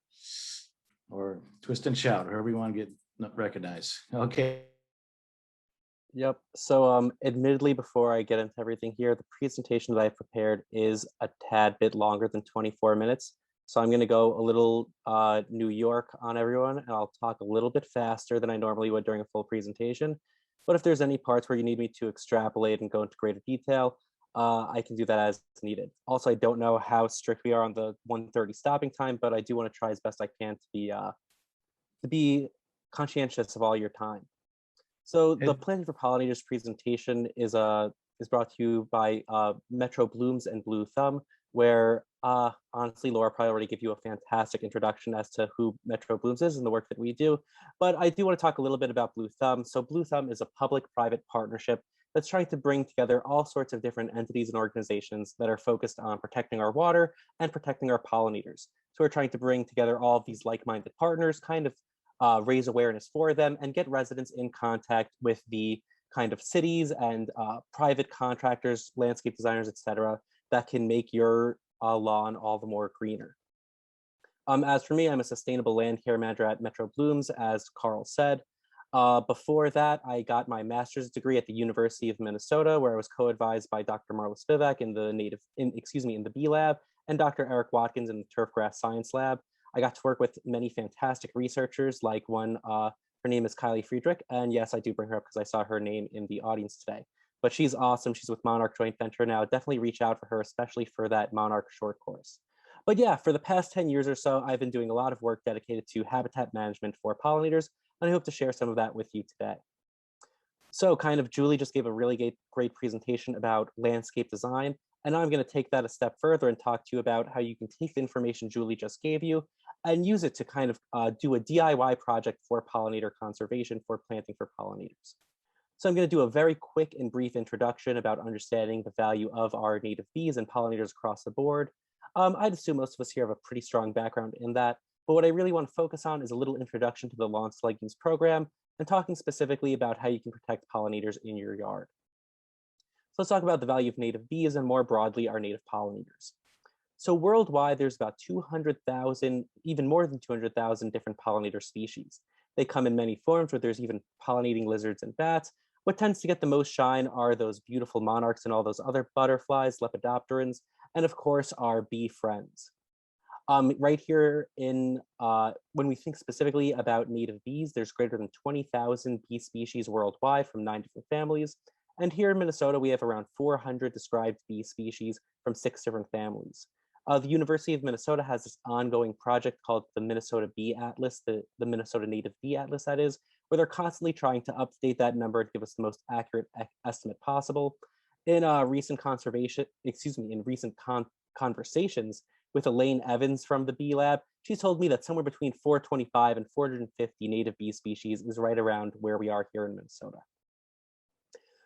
twist and shout, however you want to get recognized. Okay. Yep. So admittedly, before I get into everything here, the presentation that I prepared is a tad bit longer than 24 minutes. So I'm going to go a little New York on everyone, and I'll talk a little bit faster than I normally would during a full presentation. But if there's any parts where you need me to extrapolate and go into greater detail, I can do that as needed. Also, I don't know how strict we are on the 1:30 stopping time, but I do want to try as best I can to be conscientious of all your time. So the Planting for Pollinators presentation is brought to you by Metro Blooms and Blue Thumb, where honestly, Laura probably already gave you a fantastic introduction as to who Metro Blooms is and the work that we do. But I do want to talk a little bit about Blue Thumb. So Blue Thumb is a public-private partnership that's trying to bring together all sorts of different entities and organizations that are focused on protecting our water and protecting our pollinators. So we're trying to bring together all of these like-minded partners, kind of raise awareness for them and get residents in contact with the kind of cities and private contractors, landscape designers, etc., that can make your lawn all the more greener. As for me, I'm a sustainable land care manager at Metro Blooms, as Carl said. Before that, I got my master's degree at the University of Minnesota, where I was co-advised by Dr. Marla Spivak in the bee lab, and Dr. Eric Watkins in the turfgrass science lab. I got to work with many fantastic researchers, like one, her name is Kylie Friedrich, and yes, I do bring her up because I saw her name in the audience today. But she's awesome. She's with Monarch Joint Venture now. Definitely reach out for her, especially for that Monarch short course. But yeah, for the past 10 years or so, I've been doing a lot of work dedicated to habitat management for pollinators, and I hope to share some of that with you today. So Julie just gave a really great presentation about landscape design, and now I'm going to take that a step further and talk to you about how you can take the information Julie just gave you and use it to do a DIY project for pollinator conservation, for planting for pollinators. So I'm going to do a very quick and brief introduction about understanding the value of our native bees and pollinators across the board. I'd assume most of us here have a pretty strong background in that, but what I really want to focus on is a little introduction to the lawn legumes program and talking specifically about how you can protect pollinators in your yard. So let's talk about the value of native bees and more broadly our native pollinators. So worldwide, there's about 200,000, even more than 200,000 different pollinator species. They come in many forms, where there's even pollinating lizards and bats. What tends to get the most shine are those beautiful monarchs and all those other butterflies, lepidopterans, and of course our bee friends. Right here when we think specifically about native bees, there's greater than 20,000 bee species worldwide from 9 different families. And here in Minnesota, we have around 400 described bee species from 6 different families. The University of Minnesota has this ongoing project called the Minnesota Bee Atlas, the Minnesota Native Bee Atlas, that is, where they're constantly trying to update that number to give us the most accurate estimate possible. In recent conversations with Elaine Evans from the Bee Lab, she's told me that somewhere between 425 and 450 native bee species is right around where we are here in Minnesota.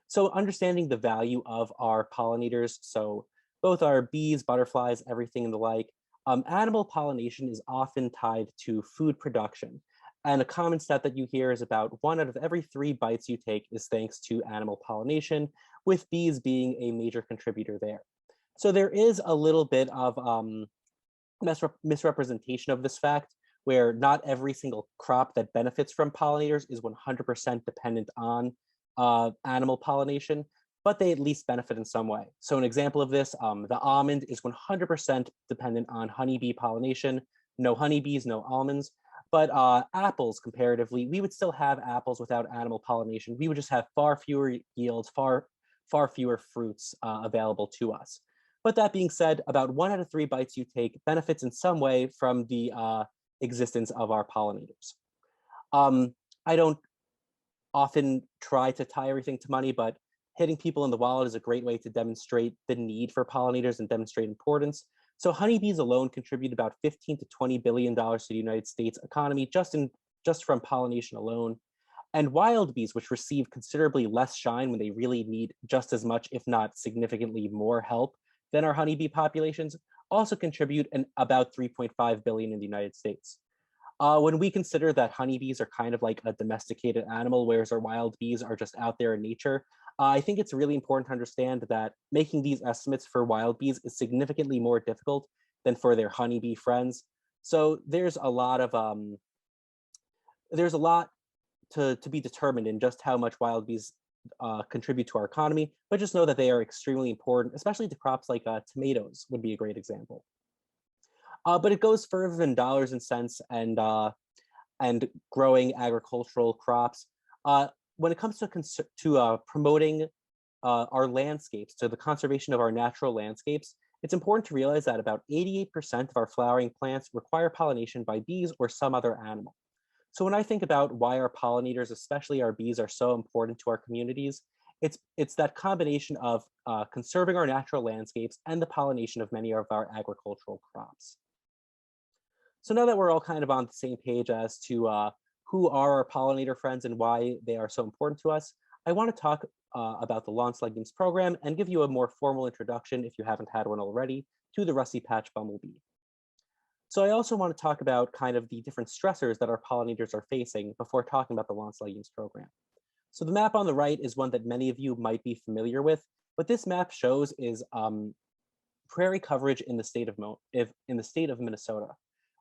So understanding the value of our pollinators, so both our bees, butterflies, everything and the like, animal pollination is often tied to food production. And a common stat that you hear is about 1 out of every 3 bites you take is thanks to animal pollination, with bees being a major contributor there. So there is a little bit of misrepresentation of this fact, where not every single crop that benefits from pollinators is 100% dependent on animal pollination, but they at least benefit in some way. So an example of this, the almond is 100% dependent on honeybee pollination. No honeybees, no almonds. But apples, comparatively, we would still have apples without animal pollination. We would just have far fewer yields, far fewer fruits available to us. But that being said, about 1 out of 3 bites you take benefits in some way from the existence of our pollinators. I don't often try to tie everything to money, but hitting people in the wallet is a great way to demonstrate the need for pollinators and demonstrate importance. So honeybees alone contribute about $15 to $20 billion to the United States economy just from pollination alone. And wild bees, which receive considerably less shine when they really need just as much, if not significantly more help than our honeybee populations, also contribute about 3.5 billion in the United States. When we consider that honeybees are kind of like a domesticated animal, whereas our wild bees are just out there in nature, I think it's really important to understand that making these estimates for wild bees is significantly more difficult than for their honeybee friends. So there's a lot to be determined in just how much wild bees contribute to our economy, but just know that they are extremely important, especially to crops like tomatoes would be a great example. But it goes further than dollars and cents and growing agricultural crops. When it comes to promoting our landscapes, to the conservation of our natural landscapes, it's important to realize that about 88% of our flowering plants require pollination by bees or some other animal. So when I think about why our pollinators, especially our bees, are so important to our communities, it's that combination of conserving our natural landscapes and the pollination of many of our agricultural crops. So now that we're all kind of on the same page as to who are our pollinator friends and why they are so important to us, I want to talk about the lawn legumes program and give you a more formal introduction, if you haven't had one already, to the rusty patch bumblebee. So I also want to talk about kind of the different stressors that our pollinators are facing before talking about the lawn legumes program. So the map on the right is one that many of you might be familiar with. What this map shows is prairie coverage in the state of Minnesota,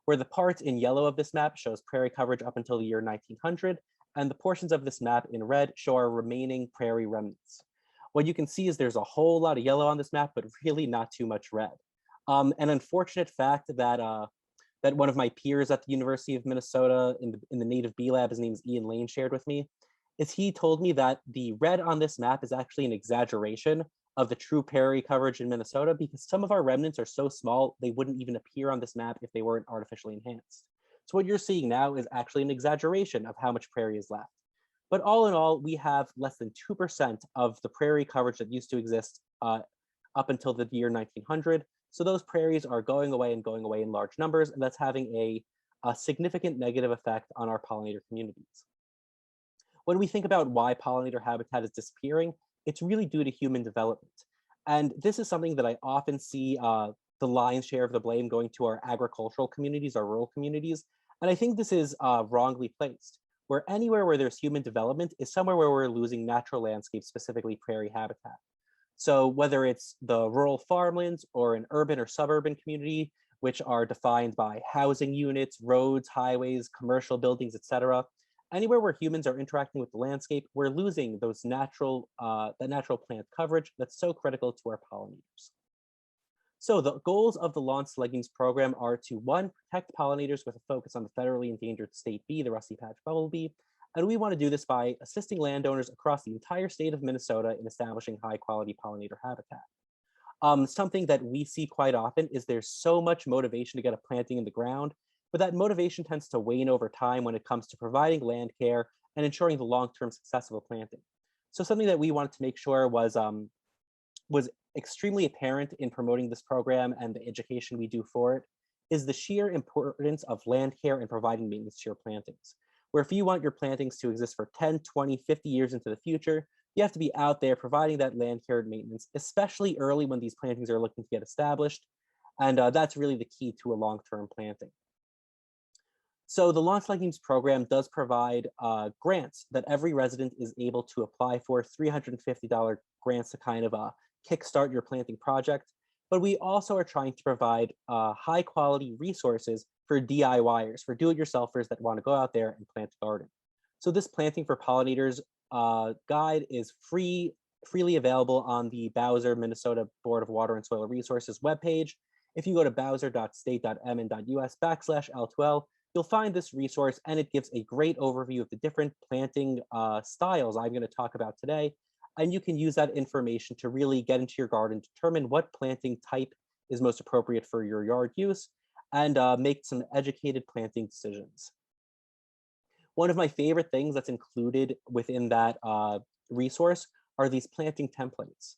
where the part in yellow of this map shows prairie coverage up until the year 1900, and the portions of this map in red show our remaining prairie remnants. What you can see is there's a whole lot of yellow on this map, but really not too much red. An unfortunate fact that that one of my peers at the University of Minnesota in the native bee lab, his name is Ian Lane, shared with me, is he told me that the red on this map is actually an exaggeration of the true prairie coverage in Minnesota, because some of our remnants are so small, they wouldn't even appear on this map if they weren't artificially enhanced. So what you're seeing now is actually an exaggeration of how much prairie is left. But all in all, we have less than 2% of the prairie coverage that used to exist up until the year 1900. So those prairies are going away in large numbers, and that's having a significant negative effect on our pollinator communities. When we think about why pollinator habitat is disappearing, it's really due to human development. And this is something that I often see the lion's share of the blame going to our agricultural communities, our rural communities. And I think this is wrongly placed, where anywhere where there's human development is somewhere where we're losing natural landscapes, specifically prairie habitat. So whether it's the rural farmlands or an urban or suburban community, which are defined by housing units, roads, highways, commercial buildings, etc., anywhere where humans are interacting with the landscape, we're losing those natural plant coverage that's so critical to our pollinators. So the goals of the lawn legumes program are to, 1, protect pollinators with a focus on the federally endangered state bee, the rusty patch bumblebee. And we want to do this by assisting landowners across the entire state of Minnesota in establishing high quality pollinator habitat. Something that we see quite often is there's so much motivation to get a planting in the ground, but that motivation tends to wane over time when it comes to providing land care and ensuring the long-term success of a planting. So something that we wanted to make sure was extremely apparent in promoting this program and the education we do for it is the sheer importance of land care and providing maintenance to your plantings. Where if you want your plantings to exist for 10, 20, 50 years into the future, you have to be out there providing that land care and maintenance, especially early when these plantings are looking to get established. And that's really the key to a long-term planting. So the lawn legumes program does provide grants that every resident is able to apply for, $350 grants to kind of kickstart your planting project. But we also are trying to provide high quality resources for DIYers, for do-it-yourselfers that want to go out there and plant a garden. So this Planting for Pollinators guide is freely available on the Bowser, Minnesota Board of Water and Soil Resources webpage. If you go to bowser.state.mn.us/L2L, you'll find this resource, and it gives a great overview of the different planting styles I'm going to talk about today, And you can use that information to really get into your garden, determine what planting type is most appropriate for your yard use, and make some educated planting decisions. One of my favorite things that's included within that resource are these planting templates.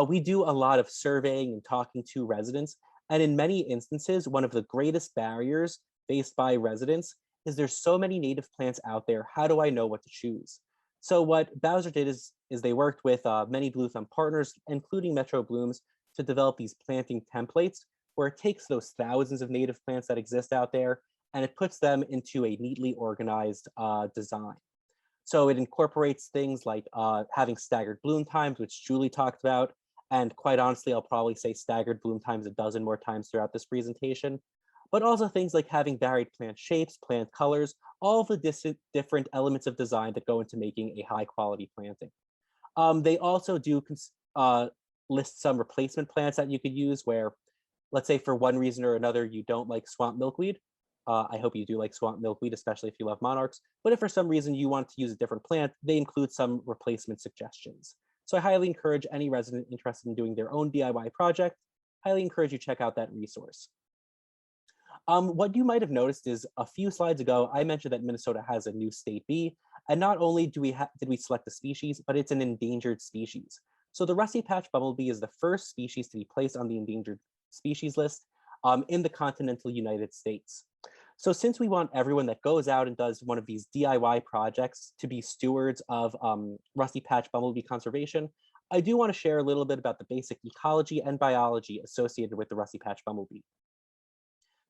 We do a lot of surveying and talking to residents, and in many instances, one of the greatest barriers faced by residents is there's so many native plants out there. How do I know what to choose? So what Bowser did is they worked with many Blue Thumb partners, including Metro Blooms, to develop these planting templates where it takes those thousands of native plants that exist out there and it puts them into a neatly organized design. So it incorporates things like having staggered bloom times, which Julie talked about. And quite honestly, I'll probably say staggered bloom times a dozen more times throughout this presentation. But also things like having varied plant shapes, plant colors, all of the different elements of design that go into making a high quality planting. They also do list some replacement plants that you could use where, let's say for one reason or another, you don't like swamp milkweed. I hope you do like swamp milkweed, especially if you love monarchs. But if for some reason you want to use a different plant, they include some replacement suggestions. So I highly encourage any resident interested in doing their own DIY project, highly encourage you to check out that resource. What you might have noticed is a few slides ago, I mentioned that Minnesota has a new state bee. And not only did we select a species, but it's an endangered species. So the rusty patch bumblebee is the first species to be placed on the endangered species list in the continental United States. So since we want everyone that goes out and does one of these DIY projects to be stewards of rusty patch bumblebee conservation, I do want to share a little bit about the basic ecology and biology associated with the rusty patch bumblebee.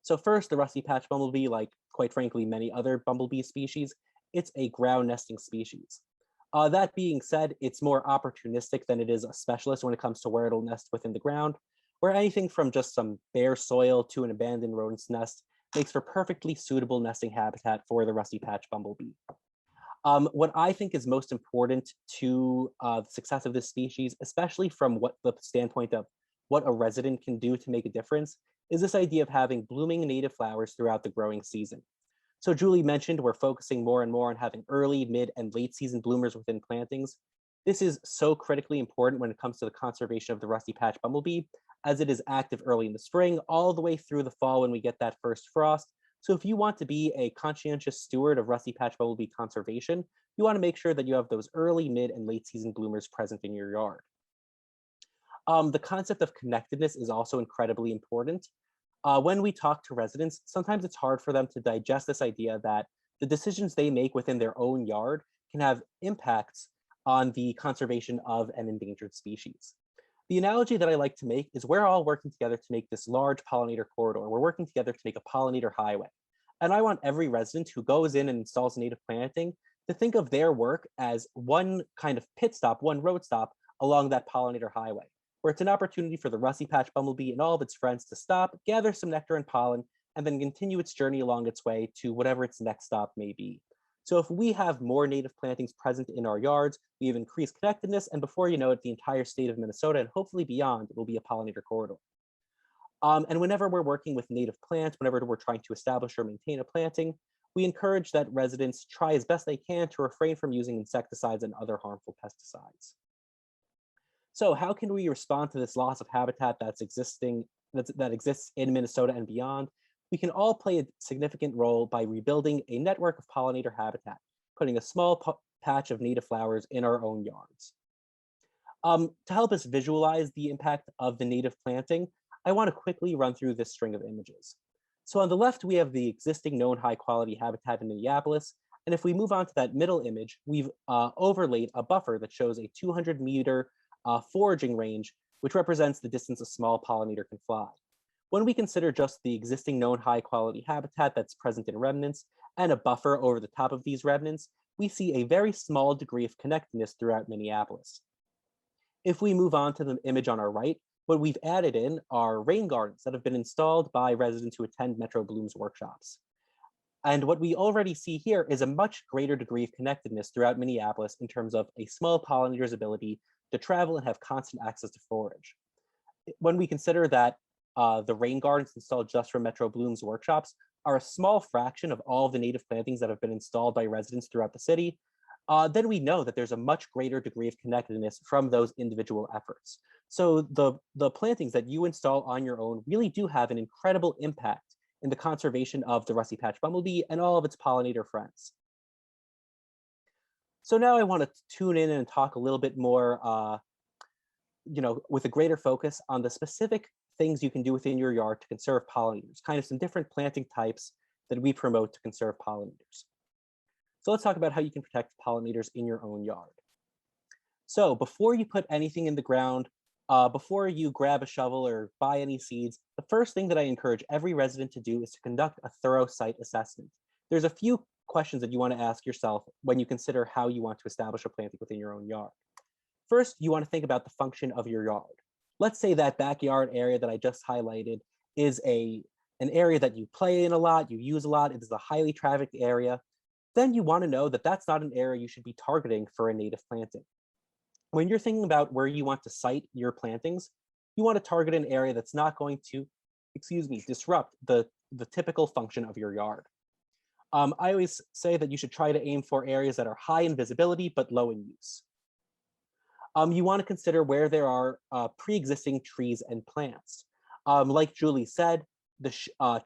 So first, the rusty patch bumblebee, like quite frankly many other bumblebee species, it's a ground nesting species. That being said, it's more opportunistic than it is a specialist when it comes to where it'll nest within the ground, where anything from just some bare soil to an abandoned rodent's nest makes for perfectly suitable nesting habitat for the rusty patch bumblebee. What I think is most important to the success of this species, especially from what the standpoint of what a resident can do to make a difference, is this idea of having blooming native flowers throughout the growing season. So Julie mentioned we're focusing more and more on having early, mid, and late season bloomers within plantings. This is so critically important when it comes to the conservation of the rusty patch bumblebee, as it is active early in the spring, all the way through the fall when we get that first frost. So if you want to be a conscientious steward of rusty patch bumblebee conservation, you want to make sure that you have those early, mid, and late season bloomers present in your yard. The concept of connectedness is also incredibly important. When we talk to residents, sometimes it's hard for them to digest this idea that the decisions they make within their own yard can have impacts on the conservation of an endangered species. The analogy that I like to make is we're all working together to make this large pollinator corridor. We're working together to make a pollinator highway. And I want every resident who goes in and installs native planting to think of their work as one kind of pit stop, one road stop along that pollinator highway, where it's an opportunity for the rusty patch bumblebee and all of its friends to stop, gather some nectar and pollen, and then continue its journey along its way to whatever its next stop may be. So if we have more native plantings present in our yards, we have increased connectedness, and before you know it, the entire state of Minnesota and hopefully beyond will be a pollinator corridor. And whenever we're working with native plants, whenever we're trying to establish or maintain a planting, we encourage that residents try as best they can to refrain from using insecticides and other harmful pesticides. So how can we respond to this loss of habitat that exists in Minnesota and beyond? We can all play a significant role by rebuilding a network of pollinator habitat, putting a small patch of native flowers in our own yards. To help us visualize the impact of the native planting, I want to quickly run through this string of images. So on the left, we have the existing known high quality habitat in Minneapolis. And if we move on to that middle image, we've overlaid a buffer that shows a 200-meter foraging range, which represents the distance a small pollinator can fly. When we consider just the existing known high quality habitat that's present in remnants and a buffer over the top of these remnants, we see a very small degree of connectedness throughout Minneapolis. If we move on to the image on our right, what we've added in are rain gardens that have been installed by residents who attend Metro Bloom's workshops. And what we already see here is a much greater degree of connectedness throughout Minneapolis in terms of a small pollinator's ability to travel and have constant access to forage. When we consider that the rain gardens installed just for Metro Bloom's workshops are a small fraction of all of the native plantings that have been installed by residents throughout the city, then we know that there's a much greater degree of connectedness from those individual efforts. So the plantings that you install on your own really do have an incredible impact in the conservation of the rusty patch bumblebee and all of its pollinator friends. So now I want to tune in and talk a little bit more, with a greater focus on the specific things you can do within your yard to conserve pollinators, kind of some different planting types that we promote to conserve pollinators. So let's talk about how you can protect pollinators in your own yard. So before you put anything in the ground, before you grab a shovel or buy any seeds, the first thing that I encourage every resident to do is to conduct a thorough site assessment. There's a few questions that you want to ask yourself when you consider how you want to establish a planting within your own yard. First, you want to think about the function of your yard. Let's say that backyard area that I just highlighted is an area that you play in a lot, you use a lot, it is a highly trafficked area. Then you want to know that that's not an area you should be targeting for a native planting. When you're thinking about where you want to site your plantings, you want to target an area that's not going to, disrupt the typical function of your yard. I always say that you should try to aim for areas that are high in visibility but low in use. You want to consider where there are pre-existing trees and plants. Like Julie said, the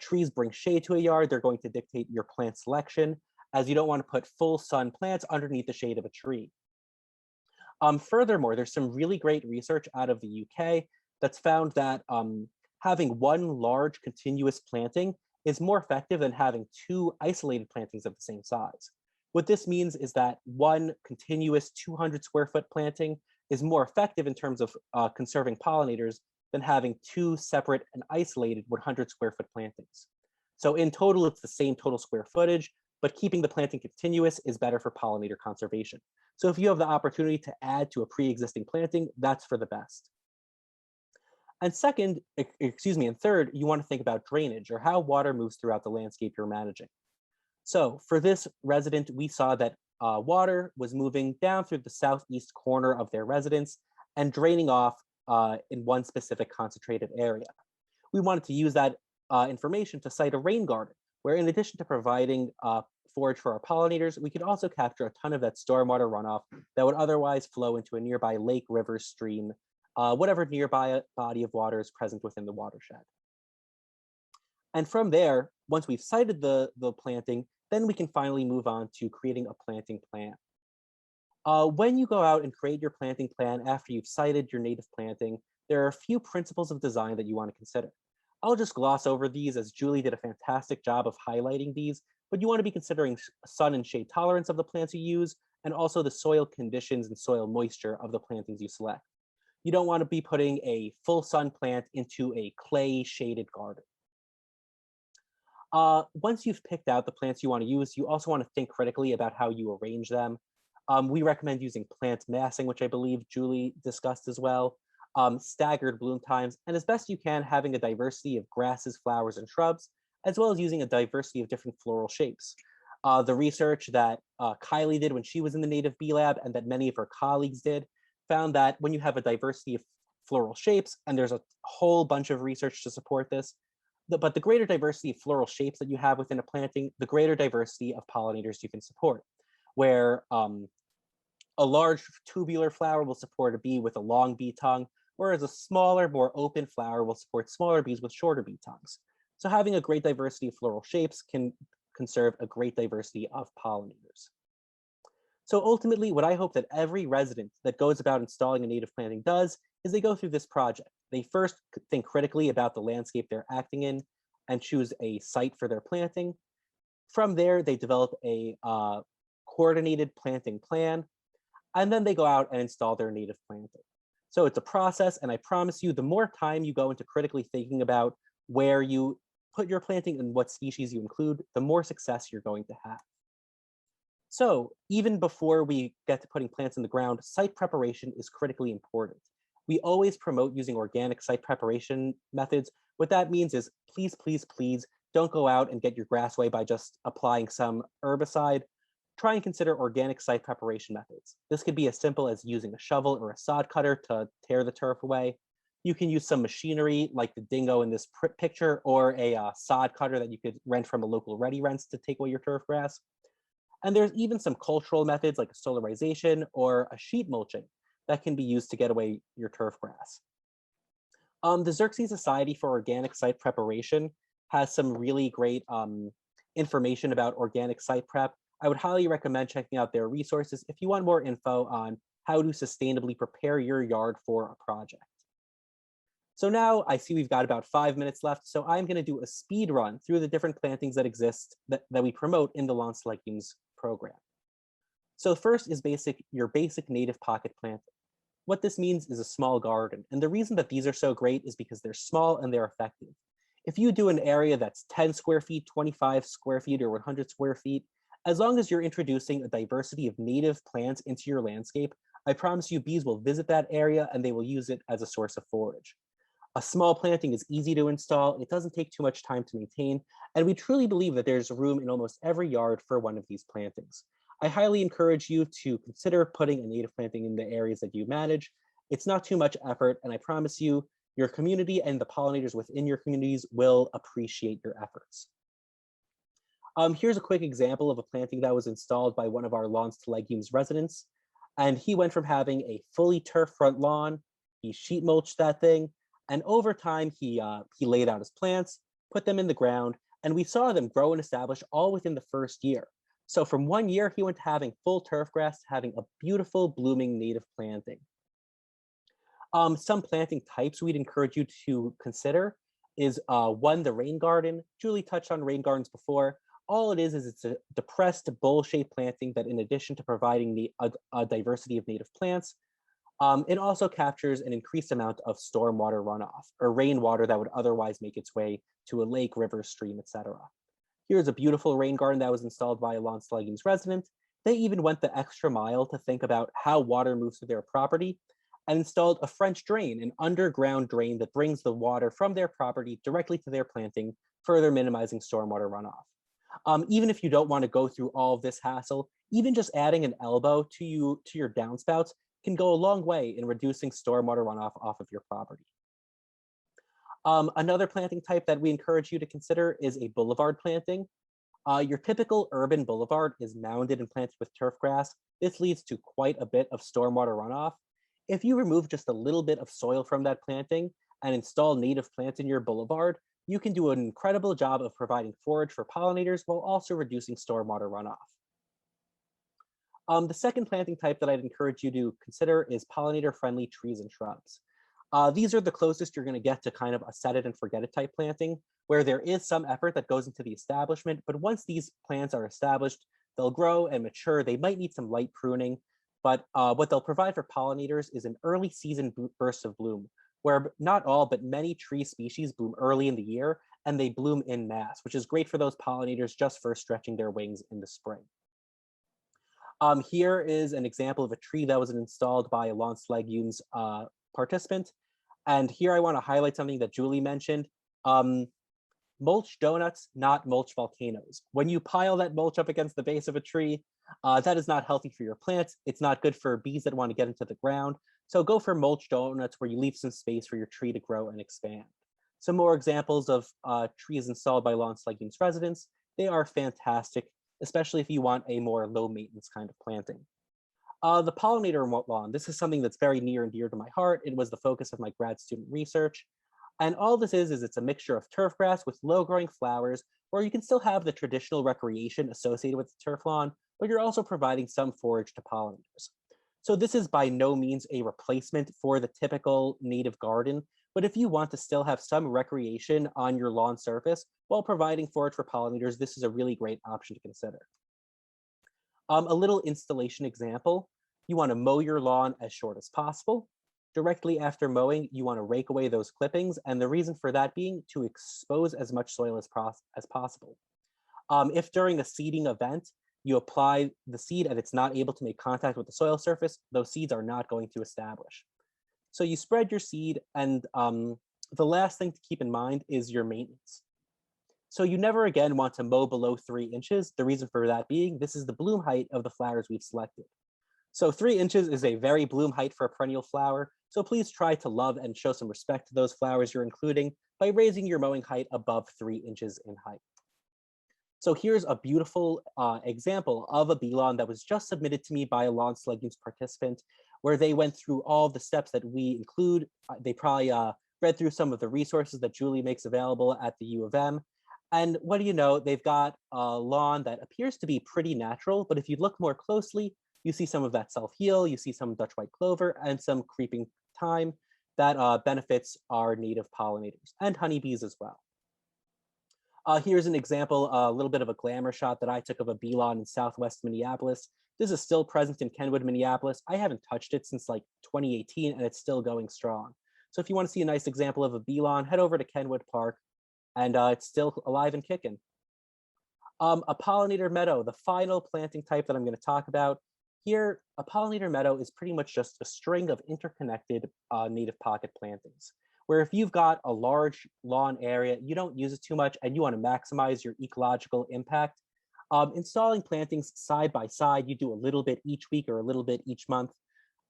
trees bring shade to a yard. They're going to dictate your plant selection, as you don't want to put full sun plants underneath the shade of a tree. Furthermore, there's some really great research out of the UK that's found that having one large continuous planting is more effective than having two isolated plantings of the same size. What this means is that one continuous 200 square foot planting is more effective in terms of conserving pollinators than having two separate and isolated 100 square foot plantings. So in total, it's the same total square footage, but keeping the planting continuous is better for pollinator conservation. So if you have the opportunity to add to a pre-existing planting, that's for the best. And third, you want to think about drainage or how water moves throughout the landscape you're managing. So for this resident, we saw that water was moving down through the southeast corner of their residence and draining off in one specific concentrated area. We wanted to use that information to site a rain garden, where in addition to providing forage for our pollinators, we could also capture a ton of that stormwater runoff that would otherwise flow into a nearby lake, river, stream, whatever nearby body of water is present within the watershed. And from there, once we've sited the planting, then we can finally move on to creating a planting plan. When you go out and create your planting plan after you've sited your native planting, there are a few principles of design that you want to consider. I'll just gloss over these, as Julie did a fantastic job of highlighting these, but you want to be considering sun and shade tolerance of the plants you use, and also the soil conditions and soil moisture of the plantings you select. You don't want to be putting a full sun plant into a clay shaded garden. Once you've picked out the plants you want to use, you also want to think critically about how you arrange them. We recommend using plant massing, which I believe Julie discussed as well, staggered bloom times, and as best you can, having a diversity of grasses, flowers, and shrubs, as well as using a diversity of different floral shapes. The research that Kylie did when she was in the Native Bee Lab and that many of her colleagues did found that when you have a diversity of floral shapes, and there's a whole bunch of research to support this, but the greater diversity of floral shapes that you have within a planting, the greater diversity of pollinators you can support. Where a large tubular flower will support a bee with a long bee tongue, whereas a smaller, more open flower will support smaller bees with shorter bee tongues. So having a great diversity of floral shapes can conserve a great diversity of pollinators. So ultimately, what I hope that every resident that goes about installing a native planting does is they go through this project. They first think critically about the landscape they're acting in and choose a site for their planting. From there, they develop a coordinated planting plan, and then they go out and install their native planting. So it's a process, and I promise you, the more time you go into critically thinking about where you put your planting and what species you include, the more success you're going to have. So even before we get to putting plants in the ground, site preparation is critically important. We always promote using organic site preparation methods. What that means is please, please, please don't go out and get your grass away by just applying some herbicide. Try and consider organic site preparation methods. This could be as simple as using a shovel or a sod cutter to tear the turf away. You can use some machinery like the dingo in this picture, or a sod cutter that you could rent from a local ready rents to take away your turf grass. And there's even some cultural methods like solarization or a sheet mulching that can be used to get away your turf grass. The Xerxes Society for Organic Site Preparation has some really great information about organic site prep. I would highly recommend checking out their resources if you want more info on how to sustainably prepare your yard for a project. So now I see we've got about 5 minutes left, so I'm going to do a speed run through the different plantings that exist that we promote in the Lawn Legumes program. So first is your basic native pocket planting. What this means is a small garden, and the reason that these are so great is because they're small and they're effective. If you do an area that's 10 square feet, 25 square feet, or 100 square feet, as long as you're introducing a diversity of native plants into your landscape, I promise you bees will visit that area and they will use it as a source of forage. A small planting is easy to install, it doesn't take too much time to maintain, and we truly believe that there's room in almost every yard for one of these plantings. I highly encourage you to consider putting a native planting in the areas that you manage. It's not too much effort, and I promise you, your community and the pollinators within your communities will appreciate your efforts. Here's a quick example of a planting that was installed by one of our Lawns to Legumes residents. And he went from having a fully turf front lawn, he sheet mulched that thing, and over time he laid out his plants, put them in the ground, and we saw them grow and establish all within the first year. So from 1 year, he went to having full turf grass to having a beautiful blooming native planting. Some planting types we'd encourage you to consider is one, the rain garden. Julie touched on rain gardens before. All it is it's a depressed bowl-shaped planting that in addition to providing a diversity of native plants, it also captures an increased amount of stormwater runoff or rainwater that would otherwise make its way to a lake, river, stream, etc. Here's a beautiful rain garden that was installed by a Lawns to Legumes resident. They even went the extra mile to think about how water moves to their property and installed a French drain, an underground drain that brings the water from their property directly to their planting, further minimizing stormwater runoff. Even if you don't want to go through all of this hassle, even just adding an elbow to your downspouts can go a long way in reducing stormwater runoff off of your property. Another planting type that we encourage you to consider is a boulevard planting. Your typical urban boulevard is mounded and planted with turf grass. This leads to quite a bit of stormwater runoff. If you remove just a little bit of soil from that planting and install native plants in your boulevard, you can do an incredible job of providing forage for pollinators while also reducing stormwater runoff. The second planting type that I'd encourage you to consider is pollinator-friendly trees and shrubs. These are the closest you're going to get to kind of a set it and forget it type planting, where there is some effort that goes into the establishment, but once these plants are established, they'll grow and mature. They might need some light pruning, but what they'll provide for pollinators is an early season burst of bloom, where not all, but many tree species bloom early in the year, and they bloom in mass, which is great for those pollinators just for stretching their wings in the spring. Here is an example of a tree that was installed by a Lawns to Legumes participant. And here I want to highlight something that Julie mentioned. Mulch donuts, not mulch volcanoes. When you pile that mulch up against the base of a tree, that is not healthy for your plants. It's not good for bees that want to get into the ground. So go for mulch donuts where you leave some space for your tree to grow and expand. Some more examples of trees installed by Lawns to Legumes residents. They are fantastic, especially if you want a more low maintenance kind of planting. The pollinator lawn, this is something that's very near and dear to my heart. It was the focus of my grad student research. And all this is it's a mixture of turf grass with low growing flowers, where you can still have the traditional recreation associated with the turf lawn, but you're also providing some forage to pollinators. So this is by no means a replacement for the typical native garden, but if you want to still have some recreation on your lawn surface while providing forage for pollinators, this is a really great option to consider. A little installation example, you want to mow your lawn as short as possible. Directly after mowing, you want to rake away those clippings, and the reason for that being to expose as much soil as possible. If during a seeding event, you apply the seed and it's not able to make contact with the soil surface, those seeds are not going to establish. So you spread your seed, and the last thing to keep in mind is your maintenance. So you never again want to mow below 3 inches. The reason for that being, this is the bloom height of the flowers we've selected. So 3 inches is a very bloom height for a perennial flower. So please try to love and show some respect to those flowers you're including by raising your mowing height above 3 inches in height. So here's a beautiful example of a bee lawn that was just submitted to me by a lawn legumes participant, where they went through all the steps that we include. They probably read through some of the resources that Julie makes available at the U of M. And what do you know, they've got a lawn that appears to be pretty natural, but if you look more closely, you see some of that self-heal, you see some Dutch white clover and some creeping thyme that benefits our native pollinators and honeybees as well. Here's an example, a little bit of a glamour shot that I took of a bee lawn in Southwest Minneapolis. This is still present in Kenwood, Minneapolis. I haven't touched it since like 2018 and it's still going strong. So if you want to see a nice example of a bee lawn, head over to Kenwood Park and it's still alive and kicking. A pollinator meadow, the final planting type that I'm going to talk about. Here, a pollinator meadow is pretty much just a string of interconnected native pocket plantings, where if you've got a large lawn area, you don't use it too much and you want to maximize your ecological impact, installing plantings side by side, you do a little bit each week or a little bit each month.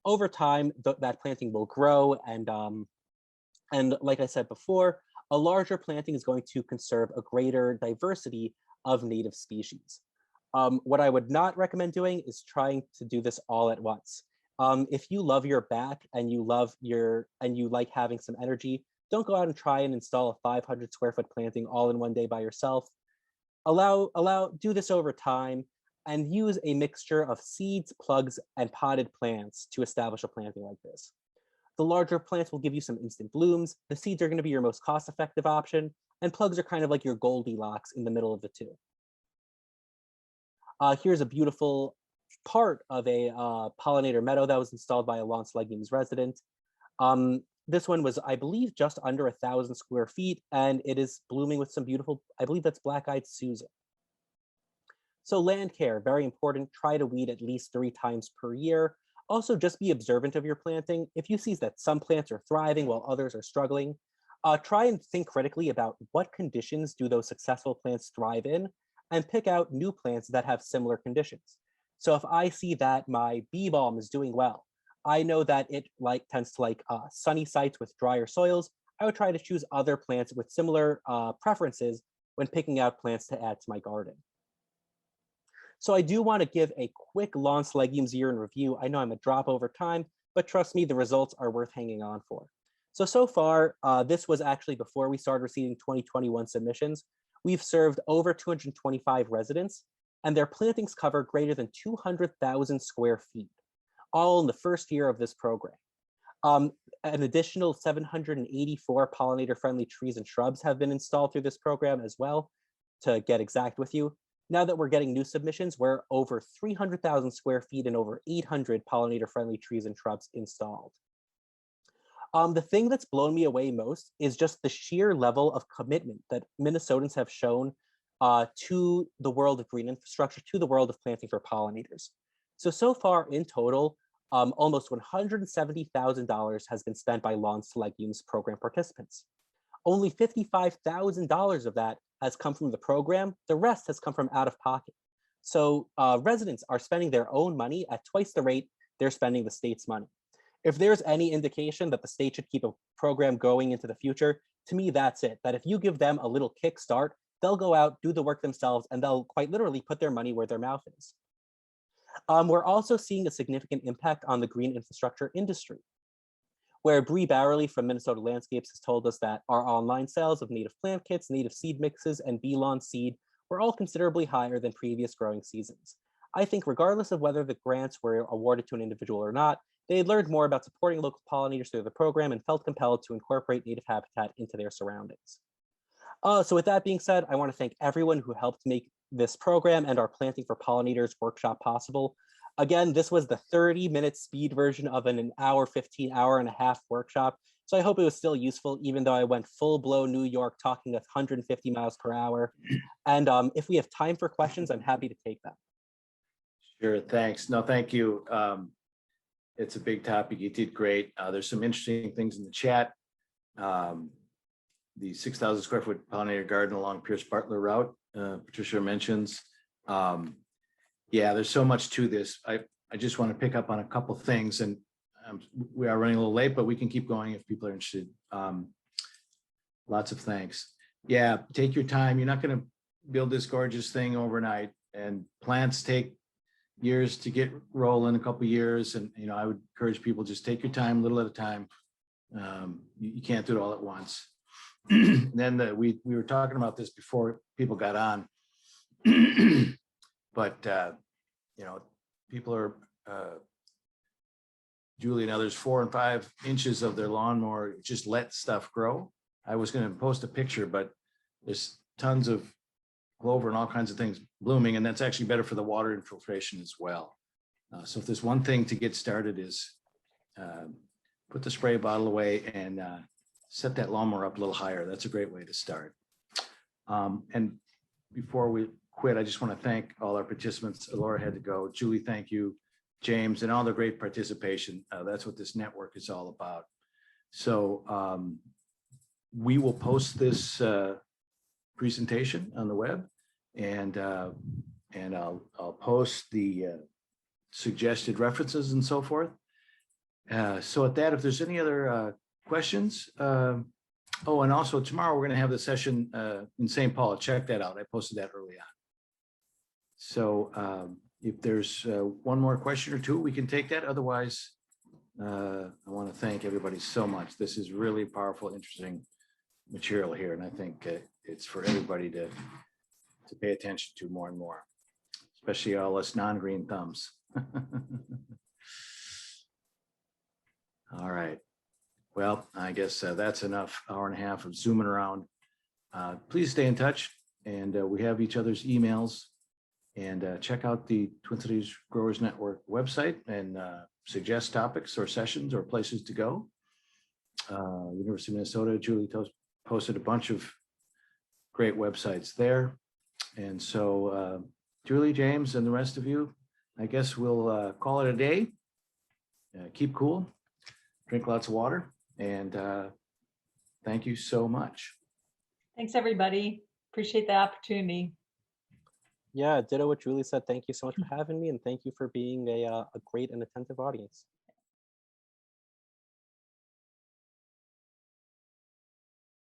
Over time, that planting will grow and like I said before, a larger planting is going to conserve a greater diversity of native species. What I would not recommend doing is trying to do this all at once. If you love your back and you like having some energy, don't go out and try and install a 500 square foot planting all in one day by yourself. Do this over time and use a mixture of seeds, plugs, and potted plants to establish a planting like this. The larger plants will give you some instant blooms. The seeds are going to be your most cost-effective option, and plugs are kind of like your Goldilocks in the middle of the two. Here's a beautiful part of a pollinator meadow that was installed by a lawn legumes resident. This one was, I believe, just under 1,000 square feet, and it is blooming with some beautiful, I believe that's black-eyed Susan. So Landcare, very important. Try to weed at least 3 times per year. Also, just be observant of your planting. If you see that some plants are thriving while others are struggling, try and think critically about what conditions do those successful plants thrive in, and pick out new plants that have similar conditions. So if I see that my bee balm is doing well, I know that it tends to like sunny sites with drier soils, I would try to choose other plants with similar preferences when picking out plants to add to my garden. So I do want to give a quick lawn legumes year in review. I know I'm a drop over time, but trust me, the results are worth hanging on for. So far, this was actually before we started receiving 2021 submissions. We've served over 225 residents, and their plantings cover greater than 200,000 square feet, all in the first year of this program. An additional 784 pollinator-friendly trees and shrubs have been installed through this program as well, to get exact with you. Now that we're getting new submissions, we're over 300,000 square feet and over 800 pollinator-friendly trees and shrubs installed. The thing that's blown me away most is just the sheer level of commitment that Minnesotans have shown to the world of green infrastructure, to the world of planting for pollinators. So far in total, almost $170,000 has been spent by Lawn Legumes program participants. Only $55,000 of that has come from the program. The rest has come from out of pocket. So residents are spending their own money at twice the rate they're spending the state's money. If there's any indication that the state should keep a program going into the future, to me, that's it. That if you give them a little kickstart, they'll go out, do the work themselves, and they'll quite literally put their money where their mouth is. We're also seeing a significant impact on the green infrastructure industry, where Bree Bowerly from Minnesota Landscapes has told us that our online sales of native plant kits, native seed mixes, and bee lawn seed were all considerably higher than previous growing seasons. I think regardless of whether the grants were awarded to an individual or not, they had learned more about supporting local pollinators through the program and felt compelled to incorporate native habitat into their surroundings. So with that being said, I want to thank everyone who helped make this program and our Planting for Pollinators workshop possible. Again, this was the 30-minute speed version of an hour, 15, hour and a half workshop. So I hope it was still useful, even though I went full-blown New York talking at 150 miles per hour. And if we have time for questions, I'm happy to take them. Sure, thanks. No, thank you. It's a big topic. You did great. There's some interesting things in the chat. The 6,000 square foot pollinator garden along Pierce Bartlett route, Patricia mentions. Yeah, there's so much to this. I just want to pick up on a couple things, and we are running a little late, but we can keep going if people are interested. Lots of thanks. Yeah, take your time. You're not going to build this gorgeous thing overnight, and plants take years to get rolling, a couple years. And, you know, I would encourage people, just take your time, little at a time. You can't do it all at once. Then we were talking about this before people got on. But, you know, people are, Julie and others, 4 and 5 inches of their lawnmower, just let stuff grow. I was going to post a picture, but there's tons of clover and all kinds of things blooming, and that's actually better for the water infiltration as well. So if there's one thing to get started is put the spray bottle away and set that lawnmower up a little higher. That's a great way to start. And before we quit, I just want to thank all our participants. Laura had to go. Julie, thank you. James, and all the great participation. That's what this network is all about. So we will post this presentation on the web, and I'll post the suggested references and so forth. So at that, if there's any other questions, oh, and also tomorrow we're going to have the session in St. Paul. Check that out. I posted that early on. So if there's one more question or two, we can take that. Otherwise, I want to thank everybody so much. This is really powerful, interesting material here, and I think it's for everybody to pay attention to more and more, especially all us non-green thumbs. All right. Well, I guess that's enough. Hour and a half of zooming around. Please stay in touch, and we have each other's emails. And check out the Twin Cities Growers Network website and suggest topics or sessions or places to go. University of Minnesota, Julie posted a bunch of great websites there. And so Julie, James, and the rest of you, I guess we'll call it a day. Keep cool, drink lots of water, and thank you so much. Thanks, everybody. Appreciate the opportunity. Yeah, ditto what Julie said. Thank you so much for having me, and thank you for being a great and attentive audience.